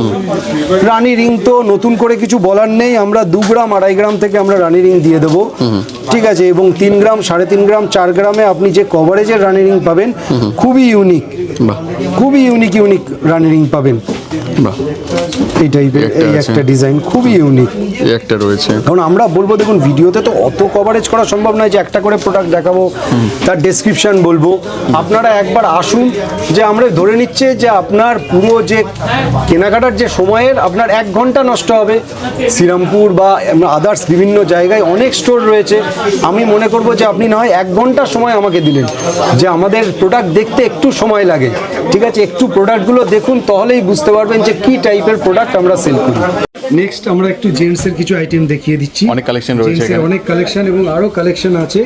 রানী রিং তো নতুন করে কিছু বলার নেই, আমরা 2 গ্রাম 2.5 গ্রাম থেকে আমরা রানী রিং দিয়ে দেবো। ঠিক আছে, এবং 3 গ্রাম, 3.5 গ্রাম, 4 গ্রামে আপনি যে কভারেজের রানী রিং পাবেন খুবই ইউনিক, বাহ, খুবই ইউনিক রানী রিং পাবেন। বাহ, এই টাইপের একটা এই আছে। একটা ডিজাইন খুবই ইউনিক। এই একটা রয়েছে। কারণ আমরা বলবো, দেখুন ভিডিওতে তো অত কভারেজ করা সম্ভব নয় যে একটা করে প্রোডাক্ট দেখাবো তার ডেসক্রিপশন বলবো। আপনারা একবার আসুন, যে আমরা ধরে নিচ্ছে যে আপনার পুরো যে কেনাকাটার যে সময়ের আপনার 1 ঘন্টা নষ্ট হবে। শ্রীরামপুর বা আদার্স বিভিন্ন জায়গায় অনেক স্টোর রয়েছে, আমি মনে করব যে আপনি না হয় 1 ঘন্টা সময় আমাকে দিলেন, যে আমাদের প্রোডাক্ট দেখতে একটু সময় লাগে। ঠিক আছে, একটু প্রোডাক্টগুলো দেখুন, তাহলেই বুঝতে পারবেন যে কি টাইপের প্রোডাক্ট আমরা সেল করি। নেক্সট আমরা একটু জেন্টসের কিছু আইটেম দেখিয়ে দিচ্ছি। অনেক কালেকশন রয়েছে জেন্টসের এখানে। অনেক কালেকশন এবং আরো কালেকশন আছে,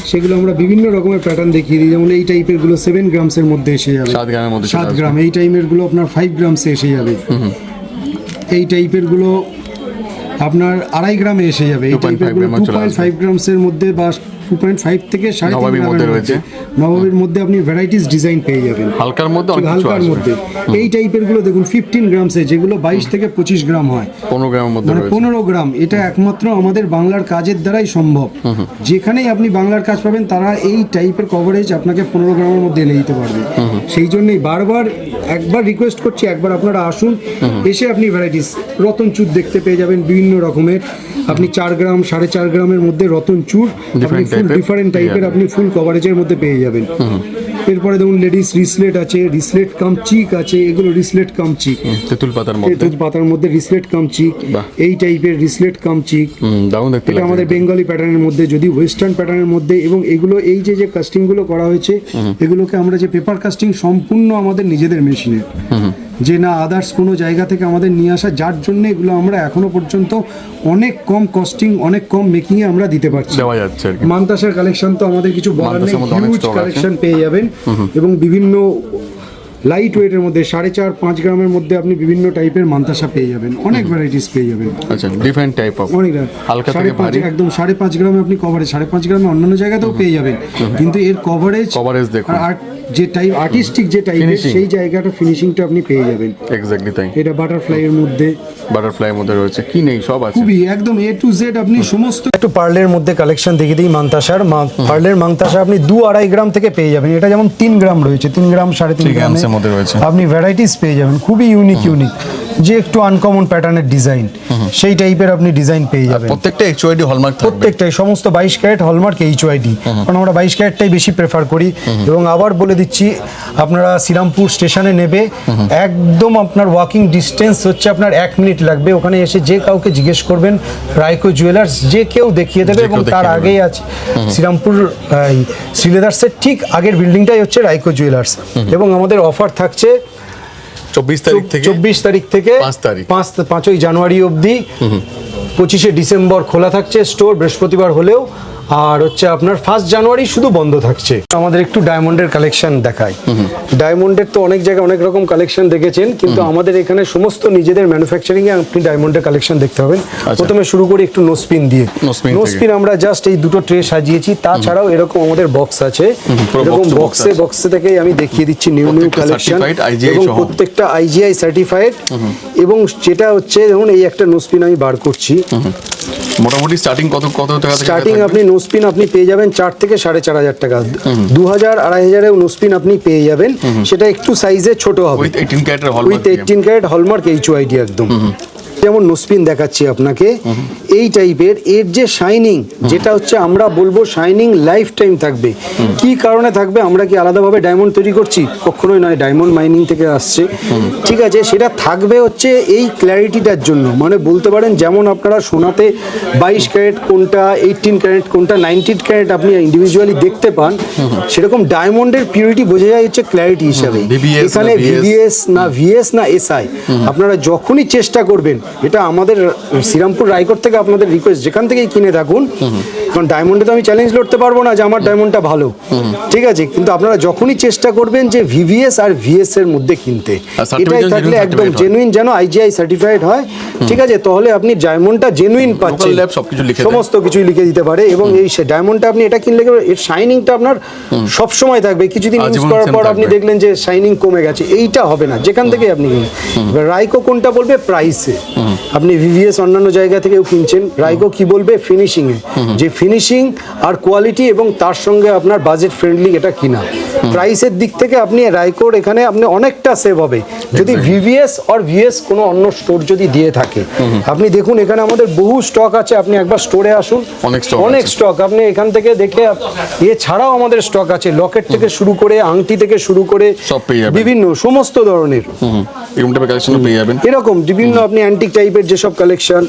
সেগুলো আমরা বিভিন্ন রকমের প্যাটার্ন দেখিয়ে দিই। যেমন এই টাইপের গুলো 7 গ্রামসের মধ্যে এসে যাবে, 7 গ্রামের মধ্যে চলে 7 আসবে। গ্রাম। এই টাইপের গুলো আপনার 5 গ্রামসে এসে যাবে। এই টাইপের গুলো আপনার 2.5 গ্রামে এসে যাবে। এই 2.5 টাইপের গুলো গ্রামে চলে 2.5 গ্রামসের মধ্যে বা 2.5 থেকে 3.5 নবাবের গ্রামের মধ্যে মধ্যে রয়েছে। নবাবের মধ্যে আপনি ভ্যারাইটিস ডিজাইন পেয়ে যাবেন। হালকার মধ্যে অনেক কিছু হালকার আসবে। মধ্যে এই টাইপের গুলো দেখুন 15 গ্রামসে, যেগুলো 22 থেকে 25 গ্রাম হয়। 15 গ্রামের মধ্যে মানে রয়েছে। 15 গ্রাম। এটা একমাত্র আমাদের বাংলার কাজের দ্বারাই সম্ভব। যেখানেই আপনি বাংলার কাজ পাবেন তারা এই টাইপের কভারেজ আপনাকে 15 গ্রামের মধ্যে এনে দিতে পারবে। সেই জন্যই বারবার একবার রিকোয়েস্ট করছি, একবার আপনারা আসুন, এসে আপনি ভ্যারাইটিস রতন চুর দেখতে পেয়ে যাবেন বিভিন্ন রকমের। আপনি 4 গ্রাম 4.5 গ্রামের মধ্যে রতন চুর আপনি ফুল ডিফারেন্ট টাইপের আপনি ফুল কভারেজের মধ্যে পেয়ে যাবেন। এরপরে দেখুন লেডিস রিসলেট আছে, রিসলেট কাম চিক আছে, এগুলো রিসলেট কাম চিক। তেঁতুল পাতার মধ্যে। তেঁতুল পাতার মধ্যে রিসলেট কাম চিক, বাহ। এই টাইপের রিসলেট কাম চিক। দারুণ দেখতে এটা লাগছে। আমাদের বেঙ্গলি প্যাটার্নের মধ্যে, যদি ওয়েস্টার্ন প্যাটার্নের মধ্যে। এবং এগুলো এই যে যে কাস্টিংগুলো করা হয়েছে, এগুলোকে আমরা যে পেপার কাস্টিং সম্পূর্ণ আমাদের নিজেদের মেশিনের, যে না আদার্স কোনো জায়গা থেকে আমাদের নিয়ে আসা, যার জন্য এগুলো আমরা এখনো পর্যন্ত অনেক কম কস্টিং, অনেক কম মেকিংয়ে আমরা দিতে পারছি। দেওয়া যাচ্ছে আর কি। মান্তাসের কালেকশন তো আমাদের কিছু বলার নেই, মান্তাসার মধ্যে অনেক হিউজ stock আছে। কালেকশন পেয়ে যাবেন। এবং বিভিন্ন লাইট ওয়েটের মধ্যে 4.5-5 গ্রামের মধ্যে আপনি বিভিন্ন টাইপের মান্তাসা পেয়ে যাবেন, অনেক ভ্যারাইটিস পেয়ে যাবেন। আচ্ছা, ডিফারেন্ট টাইপ অফ। অনেক হালকা থেকে 5.5 ভারী। একদম 5.5 গ্রামে আপনি কভারেজ, 5.5 গ্রামে অন্যান্য জায়গাতেও পেয়ে যাবেন, কিন্তু এর Coverage দেখুন। আর যে টাইপ আর্টিস্টিক যে টাইপের Finishing। সেই জায়গাটা ফিনিশিংটা আপনি পেয়ে যাবেন। এক্স্যাক্টলি তাই। এটা বাটারফ্লাই এর মধ্যে, বাটারফ্লাইয়ের মধ্যে রয়েছে, কি নেই সব আছে। খুবই একদম A to Z আপনি সমস্ত। একটু পার্লের মধ্যে কালেকশন দেখিয়ে দিই মান্তাসার। পার্লের মান্তাসা আপনি 2-2.5 গ্রাম থেকে পেয়ে যাবেন। এটা যেমন 3 গ্রাম রয়েছে, 3 গ্রাম 3.5 গ্রামের গ্রামসের মধ্যে রয়েছে। আপনি ভ্যারাইটিস পেয়ে যাবেন, খুবই ইউনিক যে একটু আনকমন প্যাটার্নের ডিজাইন, সেই টাইপের আপনি ডিজাইন পেয়ে যাবেন। প্রত্যেকটা HYD হলমার্ক থাকবে। প্রত্যেকটাই সমস্ত 22 ক্যারেট হলমার্ক HYD, কারণ আমরা 22 ক্যারেটটাই বেশি প্রেফার করি। এবং আবার বলে দিচ্ছি, আপনারা শ্রীরামপুর স্টেশনে নেবে, একদম আপনার ওয়াকিং ডিস্টেন্স হচ্ছে আপনার 1 মিনিট লাগবে। ওখানে এসে যে কাউকে জিজ্ঞেস করবেন রাইকো জুয়েলার্স, যে কেউ দেখিয়ে দেবে। যে কেউ এবং তার দেখিয়ে দেবে। আগেই আছে শ্রীরামপুর শ্রীলেদার্সের ঠিক আগের বিল্ডিংটাই হচ্ছে রাইকো জুয়েলার্স। এবং আমাদের অফার থাকছে 24 তারিখ থেকে 24 তারিখ থেকে 5 তারিখ। 5ই জানুয়ারি অবধি। 25শে ডিসেম্বর খোলা থাকছে স্টোর, বৃহস্পতিবার হলেও। আর হচ্ছে আপনার 1 জানুয়ারি শুধু বন্ধ থাকছে। আমাদের একটু ডায়মন্ডের কালেকশন দেখাই। ডায়মন্ডের তো অনেক জায়গায় অনেক রকম কালেকশন দেখেছেন, কিন্তু আমাদের এখানে সমস্ত নিজেদের ম্যানুফ্যাকচারিং এ আপনি ডায়মন্ডের কালেকশন দেখতে পাবেন। প্রথমে শুরু করি একটু নোসপিন দিয়ে। নোসপিন নোসপিন আমরা জাস্ট এই দুটো ট্রে সাজিয়েছি, তাছাড়াও এরকম আমাদের বক্স আছে। পুরো এরকম box to box বক্সে আছে। বক্সে থেকেই আমি দেখিয়ে দিচ্ছি নিউ প্রত্যেকটা কালেকশন, certified IGI এবং সহ। প্রত্যেকটা IGI সার্টিফাইড। এবং যেটা হচ্ছে দেখুন, এই একটা নোসপিন আমি বার করছি। মোটামুটি স্টার্টিং কত টাকা থেকে স্টার্টিং থাকবে? আপনি নোসপিন আপনি পেয়ে যাবেন 4 থেকে 4,500 টাকা। 2,000-2,500 নোসপিন আপনি পেয়ে যাবেন। সেটা একটু সাইজে ছোট হবে, উইথ 18 ক্যারেটের with hallmark. 18 carat hallmark HYD একদম। যেমন নোসপিন দেখাচ্ছি আপনাকে, এই টাইপের এর যে শাইনিং, যেটা হচ্ছে আমরা বলবো শাইনিং লাইফ টাইম থাকবে। কি কারণে থাকবে? আমরা কি আলাদাভাবে ডায়মন্ড তৈরি করছি? কখনোই নয়, ডায়মন্ড মাইনিং থেকে আসছে, ঠিক আছে। সেটা থাকবে হচ্ছে এই ক্ল্যারিটিটার জন্য, মানে বলতে পারেন যেমন আপনারা সোনাতে 22 ক্যারেট কোনটা, 18 ক্যারেট কোনটা, 19 ক্যারেট আপনি ইন্ডিভিজুয়ালি দেখতে পান, সেরকম ডায়মন্ডের পিউরিটি বোঝা যায় হচ্ছে ক্ল্যারিটি হিসাবে। VVS এখানে না VS? ভিভিএস না ভিএস না এসআই, আপনারা যখনই চেষ্টা করবেন, এটা আমাদের শ্রীরামপুর রায়কোট থেকে আপনাদের রিকোয়েস্ট, যেখান থেকেই কিনে থাকুন, কারণ ডায়মন্ডে তো আমি চ্যালেঞ্জ লড়তে পারবো না যে আমার ডায়মন্ডটা ভালো, ঠিক আছে, কিন্তু আপনারা যখনই চেষ্টা করবেন যে ভিভিএস আর ভিএস এর মধ্যে কিনতে, এটাই থাকলে একদম জেনুইন, যেন আইজিআই সার্টিফাইড হয়, ঠিক আছে, তাহলে আপনি ডায়মন্ডটা জেনুইন পাচ্ছেন, সমস্ত কিছুই লিখে দিতে পারে। এবং এই ডায়মন্ডটা আপনি এটা কিনলে এর শাইনিংটা আপনার সব সময় থাকবে, কিছুদিন ইউজ করার পর আপনি দেখলেন যে শাইনিং কমে গেছে, এইটা হবে না যেখান থেকে আপনি কিনবেন। রাইকো কোনটা বলবে? প্রাইসে। আপনি ভিভিএস অন্যান্য জায়গা থেকেও কিনছেন, রাইকো কি বলবে? ফিনিশিং এ, যে ফিনিশিং আর কোয়ালিটি এবং তার সঙ্গে আপনার বাজেট ফ্রেন্ডলি এটা কিনা। প্রাইসের দিক থেকে আপনি রাইকোর এখানে আপনি অনেকটা সেভ হবে যদি ভিভিএস আর ভিএস কোনো অন্য স্টোর যদি দিয়ে থাকে। আপনি দেখুন এখানে আমাদের বহু স্টক আছে, আপনি একবার স্টোরে আসুন, অনেক স্টক আপনি এখান থেকে দেখে, এছাড়াও আমাদের স্টক আছে লকেট থেকে শুরু করে, আংটি থেকে শুরু করে বিভিন্ন সমস্ত ধরনের এরকম বিভিন্ন আপনি অ্যান্টিক টাইপের যেসব কালেকশন,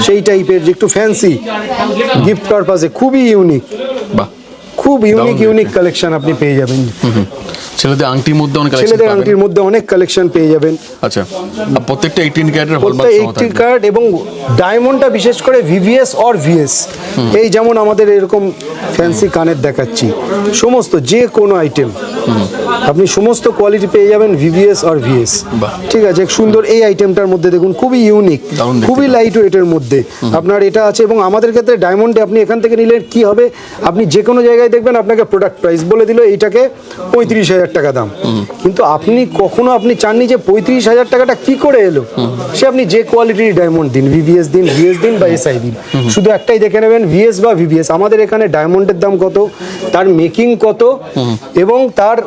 সেই টাইপের যে একটু ফ্যান্সি গিফট পারপাসে খুবই ইউনিক, খুব ইউনিক কালেকশন আপনি পেয়ে যাবেন। ছেলেদের আংটির মধ্যে অনেক ছেলেদের আংটির মধ্যে অনেক কালেকশন পেয়ে যাবেন। আচ্ছা, প্রত্যেকটা 18 ক্যারেটের প্রত্যেকটা 18 ক্যারেট এবং ডায়মন্ডটা বিশেষ করে ভিভিএস আর ভিএস। এই যেমন আমাদের এরকম ফ্যান্সি কানের দেখাচ্ছি, সমস্ত যে কোনো আইটেম আপনি সমস্ত কোয়ালিটি পেয়ে যাবেন ভিভিএস আর ভিএস, ঠিক আছে। সুন্দর এই আইটেমটার মধ্যে দেখুন খুবই ইউনিক, খুবই লাইট ওয়েটের মধ্যে আপনার এটা আছে। এবং আমাদের ক্ষেত্রে ডায়মন্ডে আপনি এখান থেকে নিলে কি হবে, আপনি যে কোনো জায়গায় দেখবেন আপনাকে প্রোডাক্ট প্রাইস বলে দিল এইটাকে 35,000 টাকা দাম, কিন্তু আপনি কখনো আপনি চাননি যে 35,000 টাকাটা কি করে এলো, সে আপনি যে কোয়ালিটির ডায়মন্ড দিন, ভিভিএস দিন, ভিএস দিন বা এসআই দিন, শুধু একটাই দেখে নেবেন ভিএস বা ভিভিএস। আমাদের এখানে ডায়মন্ডের দাম কত, তার মেকিং কত এবং তার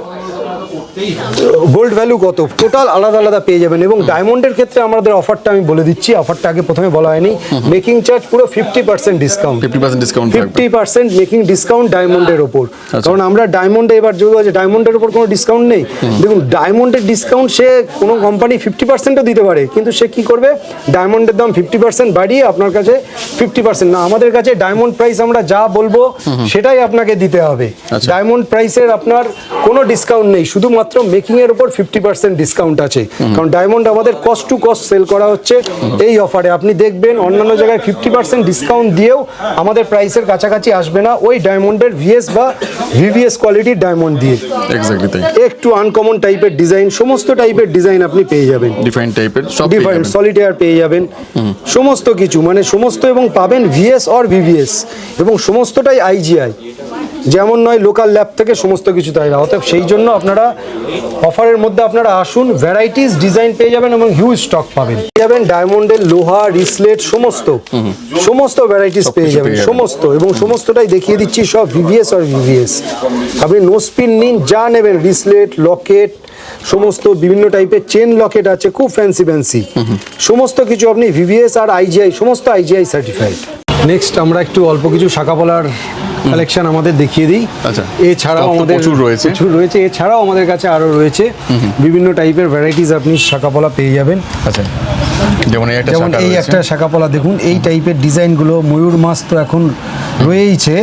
গোল্ড ভ্যালু কত, টোটাল আলাদা আলাদা পেয়ে যাবেন। এবং ডায়মন্ডের ক্ষেত্রে আমাদের অফারটা আমি বলে দিচ্ছি, অফারটা আগে প্রথমে বলা হয়নি, মেকিং চার্জ পুরো 50% ডিসকাউন্ট, 50% মেকিং ডিসকাউন্ট ডায়মন্ডের ওপর। কারণ আমরা ডায়মন্ডে এবার যোগ আছে, ডায়মন্ডের ওপর কোনো ডিসকাউন্ট নেই। দেখুন ডায়মন্ডের ডিসকাউন্ট সে কোনো কোম্পানি 50%ও দিতে পারে, কিন্তু সে কি করবে, ডায়মন্ডের দাম 50% বাড়িয়ে আপনার কাছে 50% না, আমাদের কাছে ডায়মন্ড প্রাইস আমরা যা বলবো সেটাই আপনাকে দিতে হবে। ডায়মন্ড প্রাইসের আপনার কোনো ডিসকাউন্ট নেই, শুধুমাত্র মেকিং এর উপর 50% ডিসকাউন্ট আছে। কারণ ডায়মন্ড আমাদের কস্ট টু কস্ট সেল করা হচ্ছে এই অফারে। আপনি দেখবেন অন্যান্য জায়গায় 50% ডিসকাউন্ট দিয়েও আমাদের প্রাইসের কাছাকাছি আসবে না ওই ডায়মন্ডের ভিএস বা ভিভিএস কোয়ালিটির ডায়মন্ড দিয়ে। একটু আনকমন টাইপের ডিজাইন, সমস্ত টাইপের ডিজাইন আপনি পেয়ে যাবেন, ডিফারেন্ট টাইপের, সব ডিফারেন্ট সলিটেয়ার পেয়ে যাবেন, সমস্ত কিছু মানে সমস্ত, এবং পাবেন ভিএস আর ভিভিএস, এবং সমস্তটাই আইজিআই, যেমন নয় লোকাল ল্যাব থেকে সমস্ত কিছু তাই না। অতএব সেই জন্য আপনারা অফারের মধ্যে আপনারা আসুন, ভ্যারাইটিস ডিজাইন পেয়ে যাবেন এবং হিউজ স্টক পাবেন। পেয়ে যাবেন ডায়মন্ডের লোহা, রিসলেট, সমস্ত ভ্যারাইটিস পেয়ে যাবেন, সমস্ত, এবং সমস্তটাই দেখিয়ে দিচ্ছি সব ভিভিএস আর ভিভিএস। আপনি নোসপিন নিন, যা নেবেন, রিসলেট, লকেট, সমস্ত বিভিন্ন টাইপের চেন লকেট আছে, খুব ফ্যান্সি, সমস্ত কিছু আপনি ভিভিএস আর আইজিআই, সমস্ত আইজিআই সার্টিফাইড। নেক্সট আমরা একটু অল্প কিছু শাঁখাপলার কালেকশন আমাদের দেখিয়ে দিই। আচ্ছা, এছাড়াও আমাদের প্রচুর রয়েছে, এছাড়াও আমাদের কাছে আরো রয়েছে বিভিন্ন টাইপের ভ্যারাইটিস আপনি শাঁখাপলা পেয়ে যাবেন। আচ্ছা, যেমন এই একটা শাঁখাপলা দেখুন, এই টাইপের ডিজাইনগুলো, ময়ূর মাছ তো এখন রয়েইছে,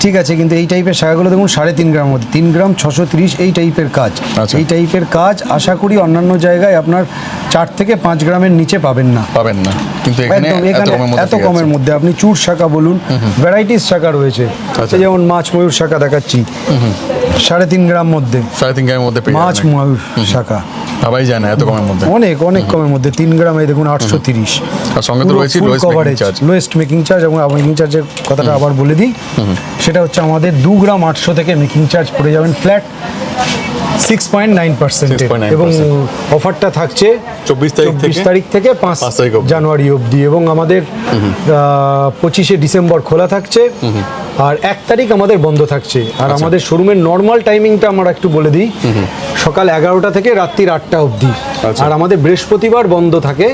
ঠিক আছে, কিন্তু এই টাইপের শাঁখাগুলো দেখুন 3.5 গ্রাম মধ্যে, 3 গ্রাম 630 এই টাইপের কাজ। এই টাইপের কাজ আশা করি অন্যান্য জায়গায় আপনার 4 থেকে 5 গ্রামের নিচে পাবেন না, কিন্তু এখানে এত কমের মধ্যে আপনি চুর শাঁখা বলুন, ভ্যারাইটিস শাঁখা রয়েছে। যেমন মাছ ময়ূর শাঁখা দেখাচ্ছি 3.5 গ্রাম মধ্যে, মাছ ময়ূর শাঁখা সবাই জানে এত কমের মধ্যে, অনেক কমের মধ্যে 3 গ্রামে দেখুন 830। আর সঙ্গে তো রয়েছে লোয়েস্ট মেকিং চার্জ, এবং মেকিং চার্জের কথাটা আবার বলে দিই, সেটা হচ্ছে আমাদের 2 গ্রাম 800 থেকে মেকিং চার্জ পড়ে যাবেন ফ্ল্যাট 6.9%, এবং অফারটা থাকছে 24 তারিখ থেকে 5 জানুয়ারি অবধি, এবং আমাদের 25শে ডিসেম্বর খোলা থাকছে, আর 1 তারিখ আমাদের বন্ধ থাকছে। আর আমাদের শোরুমের নর্মাল টাইমিংটা আমরা একটু বলে দিই, সকাল 11টা থেকে রাত্রির 8টা অবধি। আর আমাদের বৃহস্পতিবার বন্ধ থাকে,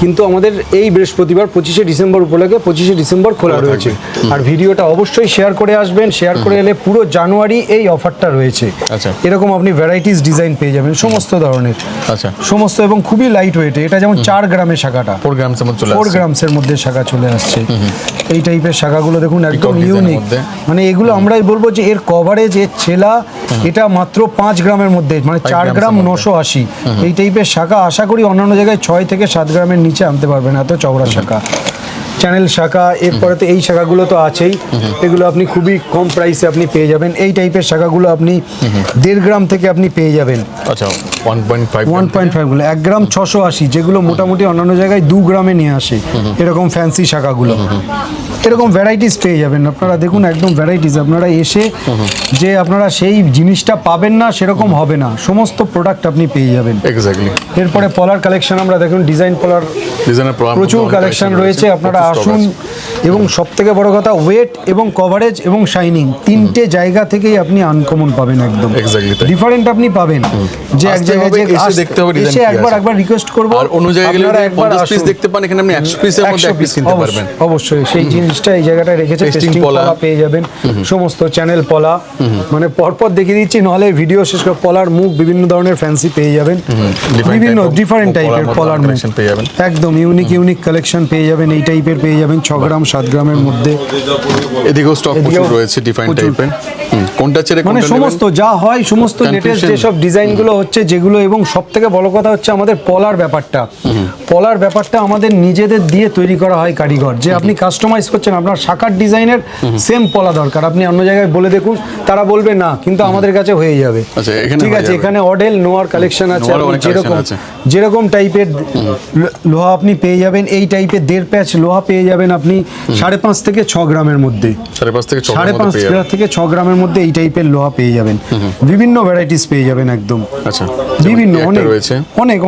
কিন্তু আমাদের এই বৃহস্পতিবার 25শে ডিসেম্বর উপলক্ষে 25শে ডিসেম্বর খোলা রয়েছে। আর ভিডিওটা অবশ্যই শেয়ার করে আসবেন, শেয়ার করে এলে পুরো জানুয়ারি এই অফারটা রয়েছে। আচ্ছা। এরকম আপনি ভ্যারাইটিস ডিজাইন পেয়ে যাবেন সমস্ত ধরনের, আচ্ছা, সমস্ত, এবং খুবই লাইট ওয়েট। এটা যেমন 4 গ্রামের শাখাটা, 4 গ্রামসের মধ্যে চলে 4 আসছে। গ্রামসের মধ্যে শাখা চলে আসছে। এই টাইপের শাখাগুলো দেখুন একদম design এর ইউনিক, মধ্যে। মানে এগুলো আমরাই বলবো যে এর কভারেজ, এর ছেলা এটা মাত্র 5 গ্রামের মধ্যে, মানে 4 গ্রামসের গ্রাম মধ্যে। 980। এই টাইপের শাখা আশা করি অন্যান্য জায়গায় 6 থেকে 7 গ্রামের নিচে আনতে পারবেন, এত চওড়া শাখা। চ্যানেল শাখা, এরপরে তো এই শাখাগুলো তো আছেই, এগুলো আপনি খুবই কম প্রাইসে আপনি পেয়ে যাবেন। এই টাইপের শাখাগুলো আপনি 1.5 গ্রাম থেকে আপনি পেয়ে যাবেন। আচ্ছা, 1.5 1.5 গুলো 1 গ্রাম 680, যেগুলো মোটামুটি অন্যান্য জায়গায় 2 গ্রামে নিয়ে আসে, এরকম ফ্যান্সি শাখাগুলো। এরকম ভ্যারাইটিস পেয়ে যাবেন আপনারা, দেখুন একদম ভ্যারাইটিস। আপনারা এসে যে আপনারা সেই জিনিসটা পাবেন না সেরকম হবে না, সমস্ত প্রোডাক্ট আপনি পেয়ে যাবেন। এক্স্যাক্টলি। এরপরে পলার কালেকশন আমরা দেখুন, ডিজাইন পলার ডিজাইনের প্রচুর কালেকশন রয়েছে, আপনারা আসুন। এবং সব থেকে বড় কথা, ওয়েট এবং কভারেজ এবং শাইনিং তিনটে জায়গা থেকেই আপনি আনকমন পাবেন, একদম Exactly তাই। ডিফারেন্ট আপনি পাবেন। যে এক আসতে জায়গায় হবে, যে এসে দেখতে হবে design এসে কি একবার আছে। একবার রিকোয়েস্ট করব, আর অন্য জায়গায় গেলে আপনারা যদি একবার 50 পিস আসুন। দেখতে পান, এখানে আপনি 100 পিসের মধ্যে 1 পিস কিনতে পারবেন। অবশ্যই সেই জিনিসটা এই জায়গাটায় রেখেছে। Pasting পেস্টিং পলা। পলা পেয়ে যাবেন, সমস্ত চ্যানেল পলা, মানে পরপর দেখিয়ে দিচ্ছি, নাহলে ভিডিও শেষ করে। পলার মুখ বিভিন্ন ধরনের ফ্যান্সি পেয়ে যাবেন, বিভিন্ন type of ডিফারেন্ট টাইপের পলার পলার মুখ collection পেয়ে যাবেন। একদম ইউনিক কালেকশন পেয়ে যাবেন। এই টাইপের পেয়ে যাবেন 6 গ্রাম 7 গ্রামের মধ্যে। এদিকেও স্টক এদিকেও প্রচুর রয়েছে ডিফারেন্ট প্রচুর। টাইপের। কোনটা ছেড়ে মানে কোনটা সমস্ত যা হয়, সমস্ত লেটেস্ট Confusion। যেসব ডিজাইনগুলো হচ্ছে যেগুলো, এবং সব থেকে বড় কথা হচ্ছে আমাদের পলার ব্যাপারটা। পলার ব্যাপারটা আমাদের নিজেদের দিয়ে তৈরি করা হয় কারিগর, যে আপনি কাস্টমাইজ করছেন, আপনার শাখার ডিজাইনের সেম পলা দরকার, আপনি অন্য জায়গায় বলে দেখুন, তারা বলবে না, কিন্তু আমাদের কাছে হয়ে যাবে। আচ্ছা, এখানে ঠিক হয়ে আছে, যাবে। এখানে অডেল নোয়ার কালেকশন আছে, নোয়ারও আপনি অনেক collection আছে। যেরকম টাইপের লোহা আপনি পেয়ে যাবেন। এই টাইপের 1.5 প্যাচ লোহা পেয়ে যাবেন আপনি 5.5 থেকে 6 গ্রামের মধ্যে। 5.5 থেকে 6 5.5 থেকে 6 গ্রামের মধ্যে এই টাইপের লোহা পেয়ে যাবেন। বিভিন্ন ভ্যারাইটিস পেয়ে যাবেন একদম, আচ্ছা, বিভিন্ন একটা অনেক রয়েছে।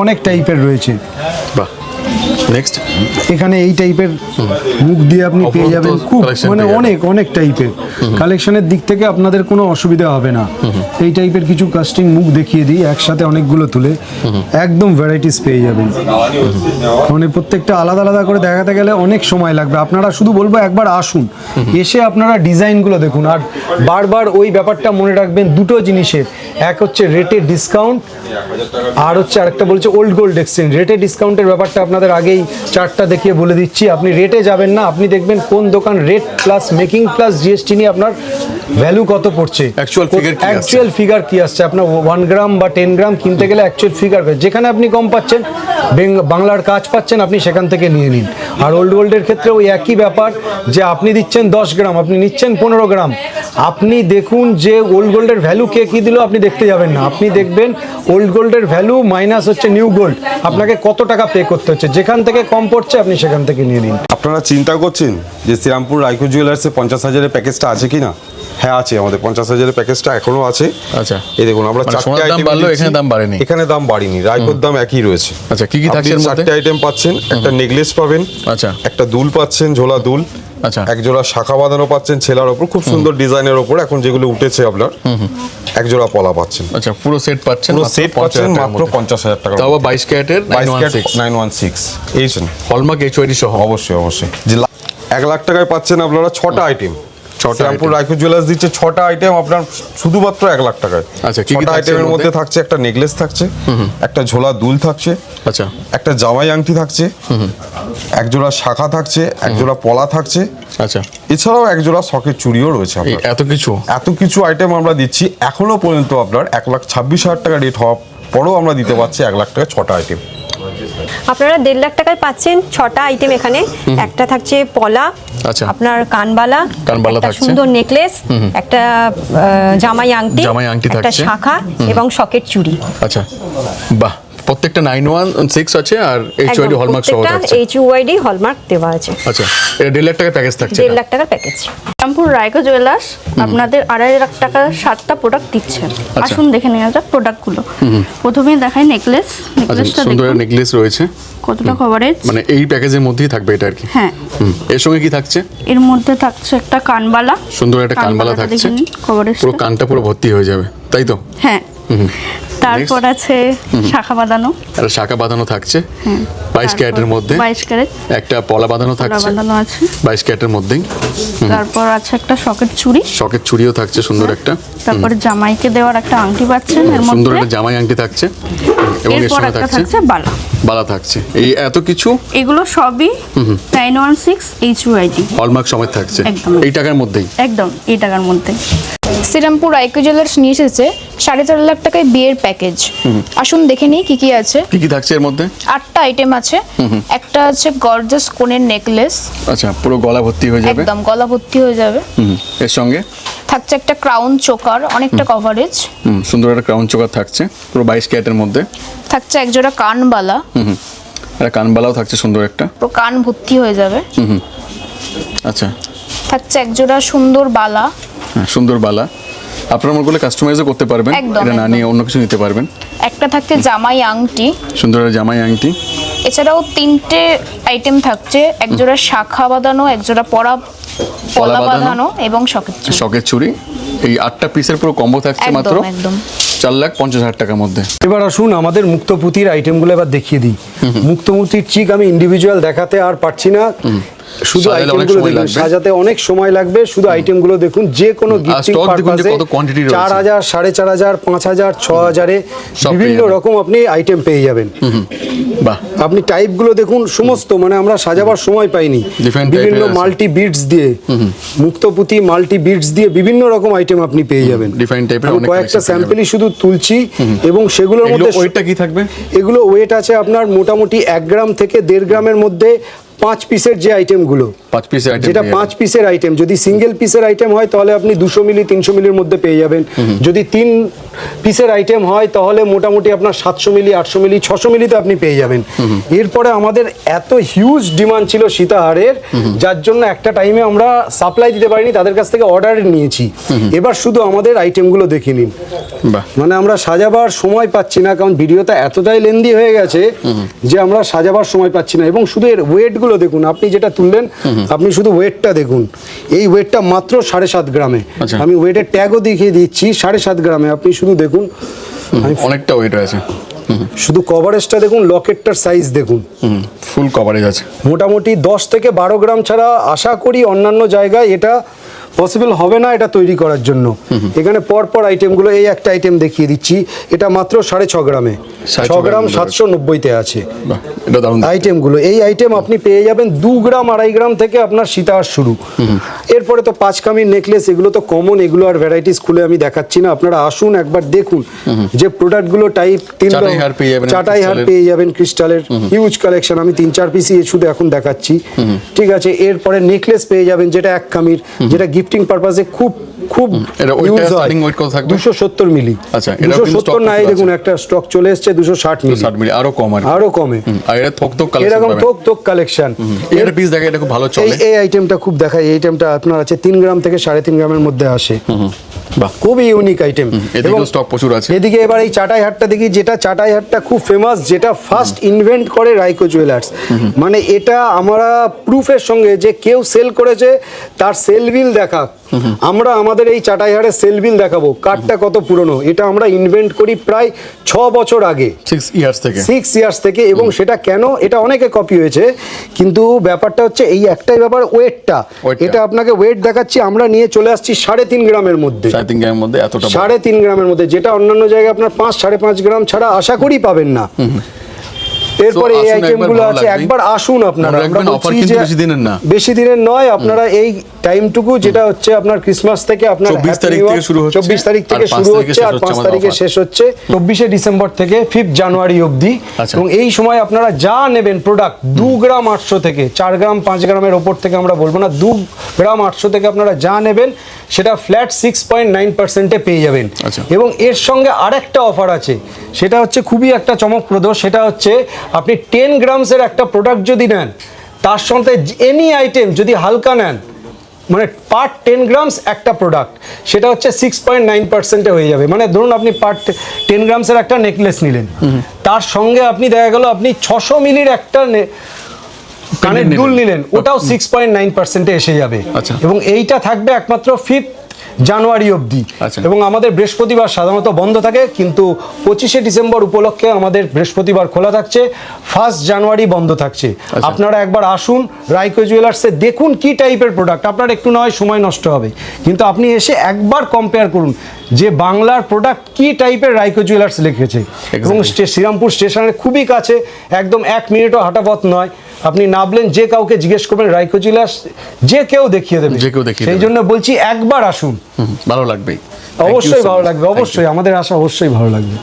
অনেক টাইপের রয়েছে। বাহ, নেক্সট। এখানে এই টাইপের মুখ দিয়ে আপনি পেয়ে অপরন্ত যাবেন, খুব collection মানে পেয়ে যাবেন। অনেক টাইপের কালেকশনের দিক থেকে আপনাদের কোনো অসুবিধা হবে না। এই টাইপের কিছু কাস্টিং মুখ দেখিয়ে দিই একসাথে অনেকগুলো তুলে, একদম ভ্যারাইটিস পেয়ে যাবেন। মানে প্রত্যেকটা আলাদা আলাদা করে দেখাতে গেলে অনেক সময় লাগবে, আপনারা শুধু বলবো একবার আসুন, এসে আপনারা ডিজাইনগুলো দেখুন। আর বারবার ওই ব্যাপারটা মনে রাখবেন দুটো জিনিসের, এক হচ্ছে রেটে ডিসকাউন্ট, আর হচ্ছে আরেকটা বলছে ওল্ড গোল্ড এক্সচেঞ্জ। রেটে ডিসকাউন্টের ব্যাপারটা আপনাদের আগেই চার্টটা দেখিয়ে বলে দিচ্ছি। আপনি রেটে যাবেন না, আপনি দেখবেন কোন দোকান rate plus making plus GST নিয়ে আপনার ভ্যালু কত পড়ছে, Actual figure কি আসছে। অ্যাকচুয়াল ফিগার কি আসছে। আপনার 1 গ্রাম বা 10 গ্রাম কিনতে গেলে অ্যাকচুয়াল ফিগার, যেখানে আপনি কম পাচ্ছেন, বাংলার কাজ পাচ্ছেন, আপনি সেখান থেকে নিয়ে নিন। আর ওল্ড গোল্ডের ক্ষেত্রে ওই একই ব্যাপার, যে আপনি দিচ্ছেন 10 গ্রাম, আপনি নিচ্ছেন 15 গ্রাম। আপনি দেখুন যে ওল্ড গোল্ডের ভ্যালু কে কি দিল, আপনি দেখতে যাবেন না, আপনি দেখবেন ওল্ড গোল্ডের ভ্যালু মাইনাস হচ্ছে নিউ গোল্ড, আপনাকে কত টাকা পে করতে হচ্ছে। যেখান থেকে কম পড়ছে আপনি সেখান থেকে নিয়ে নিন। আপনারা চিন্তা করছেন যে শ্রীরামপুর রাইকো জুয়েলার্সে 50,000-এর প্যাকেজটা আছে কিনা? হ্যাঁ আছে, আমাদের 50,000-এর প্যাকেজটা এখনো আছে। আচ্ছা। এই দেখুন, আমরা মানে 4টে সোনার দাম আইটেম বাড়লো, দিচ্ছি। এখানে দাম বাড়েনি। এখানে দাম বাড়েনি, রাইকোর দাম একই রয়েছে। আচ্ছা, কি থাকছে আপনি এর মধ্যে? 4টে আইটেম পাচ্ছেন, একটা নেকলেস পাবেন, আচ্ছা। একটা দুল পাচ্ছেন, ঝোলা দুল, আচ্ছা। এক জোড়া শাখা বাঁধানো পাচ্ছেন ছেলার ওপর, খুব সুন্দর ডিজাইনের ওপর এখন যেগুলো উঠেছে আপনার, এক জোড়া পলা পাচ্ছেন। আচ্ছা, পুরো সেট পাচ্ছেন, পুরো মাত্র সেট 50,000 পাচ্ছেন টাকার মাত্র মধ্যে। 50,000 টাকা। তাও আবার 22 ক্যারেটের 916 এই হলমার্ক HYD সহ। অবশ্যই যে 1 লাখ টাকায় পাচ্ছেন আপনারা 6টা আইটেম। ছটা শ্রীরামপুর item। রাইকো জুয়েলার্স দিচ্ছে 6টা আইটেম আপনার শুধুমাত্র 1 লাখ টাকায়। আচ্ছা, কি কি 6টা থাকছে আইটেমের এর মধ্যে মধ্যে? থাকছে একটা নেকলেস থাকছে, একটা ঝোলা দুল থাকছে, আচ্ছা, একটা জামাই আংটি থাকছে, এক জোড়া শাখা থাকছে, এক জোড়া পলা থাকছে, আচ্ছা, এছাড়াও এক জোড়া সকেট চুড়িও রয়েছে এই আপনার। এত কিছু। এত কিছু আইটেম আমরা দিচ্ছি এখনো পর্যন্ত আপনার 1,26,000 টাকা রেট হওয়ার পরেও আমরা দিতে পারছি 1 লাখ টাকায় 6টা আইটেম। আপনারা 1.5 লাখ টাকায় পাচ্ছেন 6টা আইটেম এখানে। একটা থাকছে পলা, আচ্ছা। আপনার কানবালা, কানবালা একটা থাকছে। সুন্দর নেকলেস, একটা জামাই আংটি, জামাই আংটি একটা থাকছে। শাখা এবং সকেট চুড়ি। আচ্ছা, বাহ, প্রত্যেকটা 916 আছে আর HYD হলমার্ক সহ থাকছে। HYD হলমার্ক দেওয়া আছে। আচ্ছা, এটা 1.5 লাখ টাকার প্যাকেজ থাকছে। 1.5 লাখ টাকার প্যাকেজ। শ্রীরামপুর রাইকো জুয়েলার্স আপনাদের 2.5 লাখ টাকার 7টা প্রোডাক্ট দিচ্ছে। আচ্ছা। আসুন দেখে নেওয়া যাক প্রোডাক্টগুলো। প্রথমে দেখাই নেকলেস। আচ্ছা, নেকলেসটা সুন্দর দেখুন নেকলেস রয়েছে, কতটা কভারেজ। মানে এই প্যাকেজের মধ্যেই থাকবে এটা আর কি। হ্যাঁ, এর সঙ্গে কি থাকছে? এর মধ্যে থাকছে একটা কানবালা। সুন্দর একটা কানবালা থাকছে, পুরো কানটা পুরো ভর্তি হয়ে যাবে, তাই তো? হ্যাঁ, তারপর আছে শাখা বাঁধানো, একটা শাখা বাঁধানো থাকছে 22 ক্যারেটের মধ্যে, 22 ক্যারেট একটা পলা বাঁধানো থাকছে বাঁধানো আছে। 22 ক্যারেটের মধ্যেই, তারপর আছে একটা শকের চুড়ি, শখের চুড়িও থাকছে সুন্দর একটা, তারপরে জামাইকে দেওয়ার একটা আংটি পাচ্ছেন এর সুন্দর মধ্যে। একটা জামাই আংটি থাকছে এবং এর এরপর সঙ্গে একটা থাকছে থাকছে বালা। বালা থাকছে। এই এত কিছু এগুলো সবই 916 HUID, হলমার্ক সময় থাকছে একদম। এই টাকার মধ্যেই। একদম এই টাকার মধ্যে। শ্রীরামপুর রাইকো জুয়েলার্স নিয়ে এসেছে 4.5 লাখ টাকায় বিয়ের প্যাকেজ। আসুন দেখে নিই কি কি আছে। কি কি থাকছে এর মধ্যে? 8টা আইটেম আছে। একটা আছে গর্জাস কোনের নেকলেস, আচ্ছা, পুরো গলা ভর্তি হয়ে যাবে। একদম গলা ভর্তি হয়ে যাবে। এর সঙ্গে থাকছে একটা ক্রাউন চোকার, অনেকটা কভারেজ। সুন্দর একটা ক্রাউন চোকার থাকছে পুরো 22 ক্যারেটের মধ্যে। থাকছে একজোড়া কানবালা, একটা কানবালাও থাকছে সুন্দর একটা। পুরো কান ভর্তি হয়ে যাবে। আচ্ছা, থাকছে একজোড়া সুন্দর বালা, হ্যাঁ, সুন্দর বালা। আপনারা মনে করলে কাস্টমাইজও করতে পারবেন, একদম, এটা না একদম। নিয়ে অন্য কিছু নিতে পারবেন। একটা থাকছে জামাই আংটি, সুন্দর একটা জামাই আংটি। এছাড়াও 3টে আইটেম থাকছে, একজোড়া শাখা বাঁধানো, একজোড়া পলা বাঁধানো বাঁধানো এবং শকের চুড়ি। শখের চুড়ি। এই 8টা পিসের পুরো কম্বো থাকছে একদম, মাত্র একদম। 4,50,000 টাকার মধ্যে। এবার আসুন আমাদের মুক্তপুতির আইটেমগুলো এবার দেখিয়ে দিই। মুক্তপুতির চিক আমি ইন্ডিভিজুয়াল দেখাতে আর পারছি না, শুধু সাজালে অনেক আইটেমগুলো সময় দেখুন, লাগবে। সাজাতে অনেক সময় লাগবে। শুধু আইটেমগুলো দেখুন, যে কোনো গিফটিং stock দেখুন যে পারপাসে কত quantity রয়েছে। 4,000, 4,500, 5,000, 6,000 সব পেয়ে বিভিন্ন যাবেন। রকম আপনি আইটেম পেয়ে যাবেন। বাহ, আপনি টাইপগুলো দেখুন সমস্ত, মানে আমরা সাজাবার সময় পাইনি। Different বিভিন্ন type এর আছে। মাল্টি বিটস দিয়ে, মুক্তপুতি মাল্টি বিটস দিয়ে বিভিন্ন রকম আইটেম আপনি পেয়ে যাবেন। Different type এর আমি অনেক কয়েকটা collection পেয়ে স্যাম্পলই শুধু তুলছি এবং সেগুলোর এগুলো মধ্যে ওয়েটটা কি থাকবে? এগুলো ওয়েট আছে আপনার মোটামুটি 1 গ্রাম থেকে 1.5 গ্রামের মধ্যে 5 পিসের যে আইটেমগুলো, 5 পিসের আইটেম যেটা 5 পিসের আইটেম, যদি সিঙ্গেল পিসের আইটেম হয় তাহলে আপনি 200 মিলি 300 মিলির মধ্যে পেয়ে যাবেন। যদি 3 পিসের আইটেম হয় তাহলে মোটামুটি আপনার 700 মিলি 800 মিলি 600 মিলিতে আপনি পেয়ে যাবেন। এরপরে আমাদের এত হিউজ ডিমান্ড ছিল সীতাহারের, যার জন্য একটা টাইমে আমরা সাপ্লাই দিতে পারিনি, তাদের কাছ থেকে অর্ডার নিয়েছি। এবার শুধু আমাদের আইটেমগুলো দেখে নিন। বাহ, মানে আমরা সাজাবার সময় পাচ্ছি না, কারণ ভিডিওটা এতটাই লেন্দি হয়ে গেছে যে আমরা সাজাবার সময় পাচ্ছি না। এবং শুধু এর ওয়েটগুলো দেখুন, আপনি যেটা তুললেন আপনি শুধু ওয়েটটা দেখুন। এই ওয়েটটা মাত্র 7.5 গ্রামে। আচ্ছা। আমি ওয়েটের ট্যাগও দেখিয়ে দিচ্ছি, 7.5 গ্রামে। আপনি শুধু দেখুন, অনেকটা ওয়েট আছে। শুধু কভারেজটা দেখুন, লকেটটার সাইজ দেখুন, ফুল কভারেজ আছে। মোটামুটি 10 থেকে 12 গ্রাম ছাড়া আশা করি অন্যান্য জায়গায় এটা পসিবল হবে না এটা তৈরি করার জন্য। এখানে পরপর আইটেমগুলো, এই একটা আইটেম দেখিয়ে দিচ্ছি, এটা মাত্র 6.5 গ্রামে, 6 গ্রাম 790-তে আছে বাহ, এটা দারুণ। আইটেমগুলো। এই আইটেম আপনি পেয়ে যাবেন 2 গ্রাম 2.5 গ্রাম থেকে আপনার সীতাহার শুরু। এরপরে তো 5 কামির নেকলেস, এগুলো তো কমন, এগুলো আর ভ্যারাইটিস খুলে আমি দেখাচ্ছি না। আপনারা আসুন একবার দেখুন যে প্রোডাক্টগুলো টাইপ 3 চাটাই হার পেয়ে যাবেন, চাটাই হার ক্রিস্টালের। পেয়ে যাবেন, ক্রিস্টালের হিউজ কালেকশন। আমি 3-4 পিসই শুধু এখন দেখাচ্ছি, ঠিক আছে। এরপরে নেকলেস পেয়ে যাবেন যেটা 1 কামির, যেটা গিফটিং পারপাসে খুব খুব এটা ওইটা ইউজ হয়। starting weight কত থাকবে? 270 মিলি। আচ্ছা, এটাও কিন্তু 270 stock না, এই প্রচুর দেখুন আছে। একটা স্টক চলে এসেছে 260 মিলি, 60 মিলি, আরো কম আর কি। আরো কমে। আর এটা থোক থোক কালেকশন এরকম পাবেন। তোক তোক কালেকশন। এটা পিস দেখে এটা খুব ভালো চলে। এই আইটেমটা খুব দেখায়, এই আইটেমটা আপনার আছে 3 গ্রাম থেকে 3.5 গ্রামের মধ্যে আসে। বাহ, খুবই ইউনিক আইটেম। এদিকেও স্টক প্রচুর আছে। এদিকে এবার এই চাটাই হাটটা দেখি, যেটা চাটাই হাটটা খুব ফেমাস, যেটা ফার্স্ট ইনভেন্ট করে রাইকো জুয়েলার্স। মানে এটা আমরা প্রুফের সঙ্গে, যে কেউ সেল করেছে তার সেল বিল দেখা, আমরা আমাদের এই চাটাই হাটের সেল বিল দেখাবো কার্ডটা কত পুরনো। এটা আমরা ইনভেন্ট করি প্রায় 6 বছর আগে, 6 ইয়ার্স থেকে। 6 ইয়ার্স থেকে। এবং সেটা কেন, এটা অনেকে কপি হয়েছে, কিন্তু ব্যাপারটা হচ্ছে এই একটাই ব্যাপার, ওয়েটটা। এটা আপনাকে ওয়েট দেখাচ্ছি, আমরা নিয়ে চলে আসছি 3.5 গ্রামের মধ্যে, 3.5 গ্রামের মধ্যে এতটা বড়। 3.5 গ্রামের মধ্যে, যেটা অন্যান্য জায়গায় আপনার 5-5.5 গ্রাম ছাড়া আশা করি পাবেন না। এরপরে এই আসুন, আইটেমগুলো একবার ভালো আছে, লাগবেই। একবার আসুন আপনারা। মনে আমরা রাখবেন, offer বলছি কিন্তু যে বেশি দিনের না। বেশি দিনের নয়, আপনারা এই টাইমটুকু, যেটা হচ্ছে আপনার ক্রিসমাস থেকে আপনার 24 Happy তারিখ New থেকে Year, শুরু হচ্ছে, 24 তারিখ আর থেকে 5 শুরু তারিখে হচ্ছে, আর শেষ হচ্ছে 5 আমাদের তারিখে offer। শেষ হচ্ছে 24শে ডিসেম্বর থেকে 5 জানুয়ারি অবধি। আচ্ছা। এবং এই সময় আপনারা যা নেবেন প্রোডাক্ট 2 গ্রাম 800 থেকে, 4 গ্রাম 5 গ্রামের ওপর থেকে আমরা বলবো না, 2 গ্রাম 800 থেকে আপনারা যা নেবেন সেটা ফ্ল্যাট 6.9%-এ পেয়ে যাবেন। আচ্ছা। এবং এর সঙ্গে আরেকটা অফার আছে, সেটা হচ্ছে খুবই একটা চমকপ্রদ। সেটা হচ্ছে আপনি 10 গ্রামসের একটা প্রোডাক্ট যদি নেন, তার সঙ্গে এনি আইটেম যদি হালকা নেন, মানে পার 10 গ্রামস একটা প্রোডাক্ট, সেটা হচ্ছে 6.9%-এ হয়ে যাবে। মানে ধরুন আপনি পার 10 গ্রামসের একটা নেকলেস নিলেন, তার সঙ্গে আপনি দেখা গেল আপনি 600 মিলির একটা কানের দুল নিলেন, ওটাও 6.9%-এ এসে যাবে। আচ্ছা। এবং এইটা থাকবে একমাত্র 5th জানুয়ারি অবধি। আচ্ছা। এবং আমাদের বৃহস্পতিবার সাধারণত বন্ধ থাকে, কিন্তু 25শে ডিসেম্বর উপলক্ষে আমাদের বৃহস্পতিবার খোলা থাকছে, 1 জানুয়ারি বন্ধ থাকছে। আপনারা একবার আসুন রাইকো জুয়েলার্সে, দেখুন কি টাইপের প্রোডাক্ট। আপনার একটু নয় সময় নষ্ট হবে, কিন্তু আপনি এসে একবার কম্পেয়ার করুন যে বাংলার প্রোডাক্ট কি টাইপের রাইকো জুয়েলার্স লিখেছে। এবং শ্রীরামপুর স্টেশনের খুবই কাছে, একদম 1 মিনিটও হাঁটা পথ নয়। আপনি নামলেন, যে কাউকে জিজ্ঞেস করবেন রাইকো জুয়েলার্স, যে কেউ দেখিয়ে দেবে। যে কেউ দেখিয়ে সেই দেবে। জন্য বলছি একবার আসুন, ভালো লাগবেই। অবশ্যই ভালো লাগবে, অবশ্যই আমাদের আশা অবশ্যই ভালো লাগবে।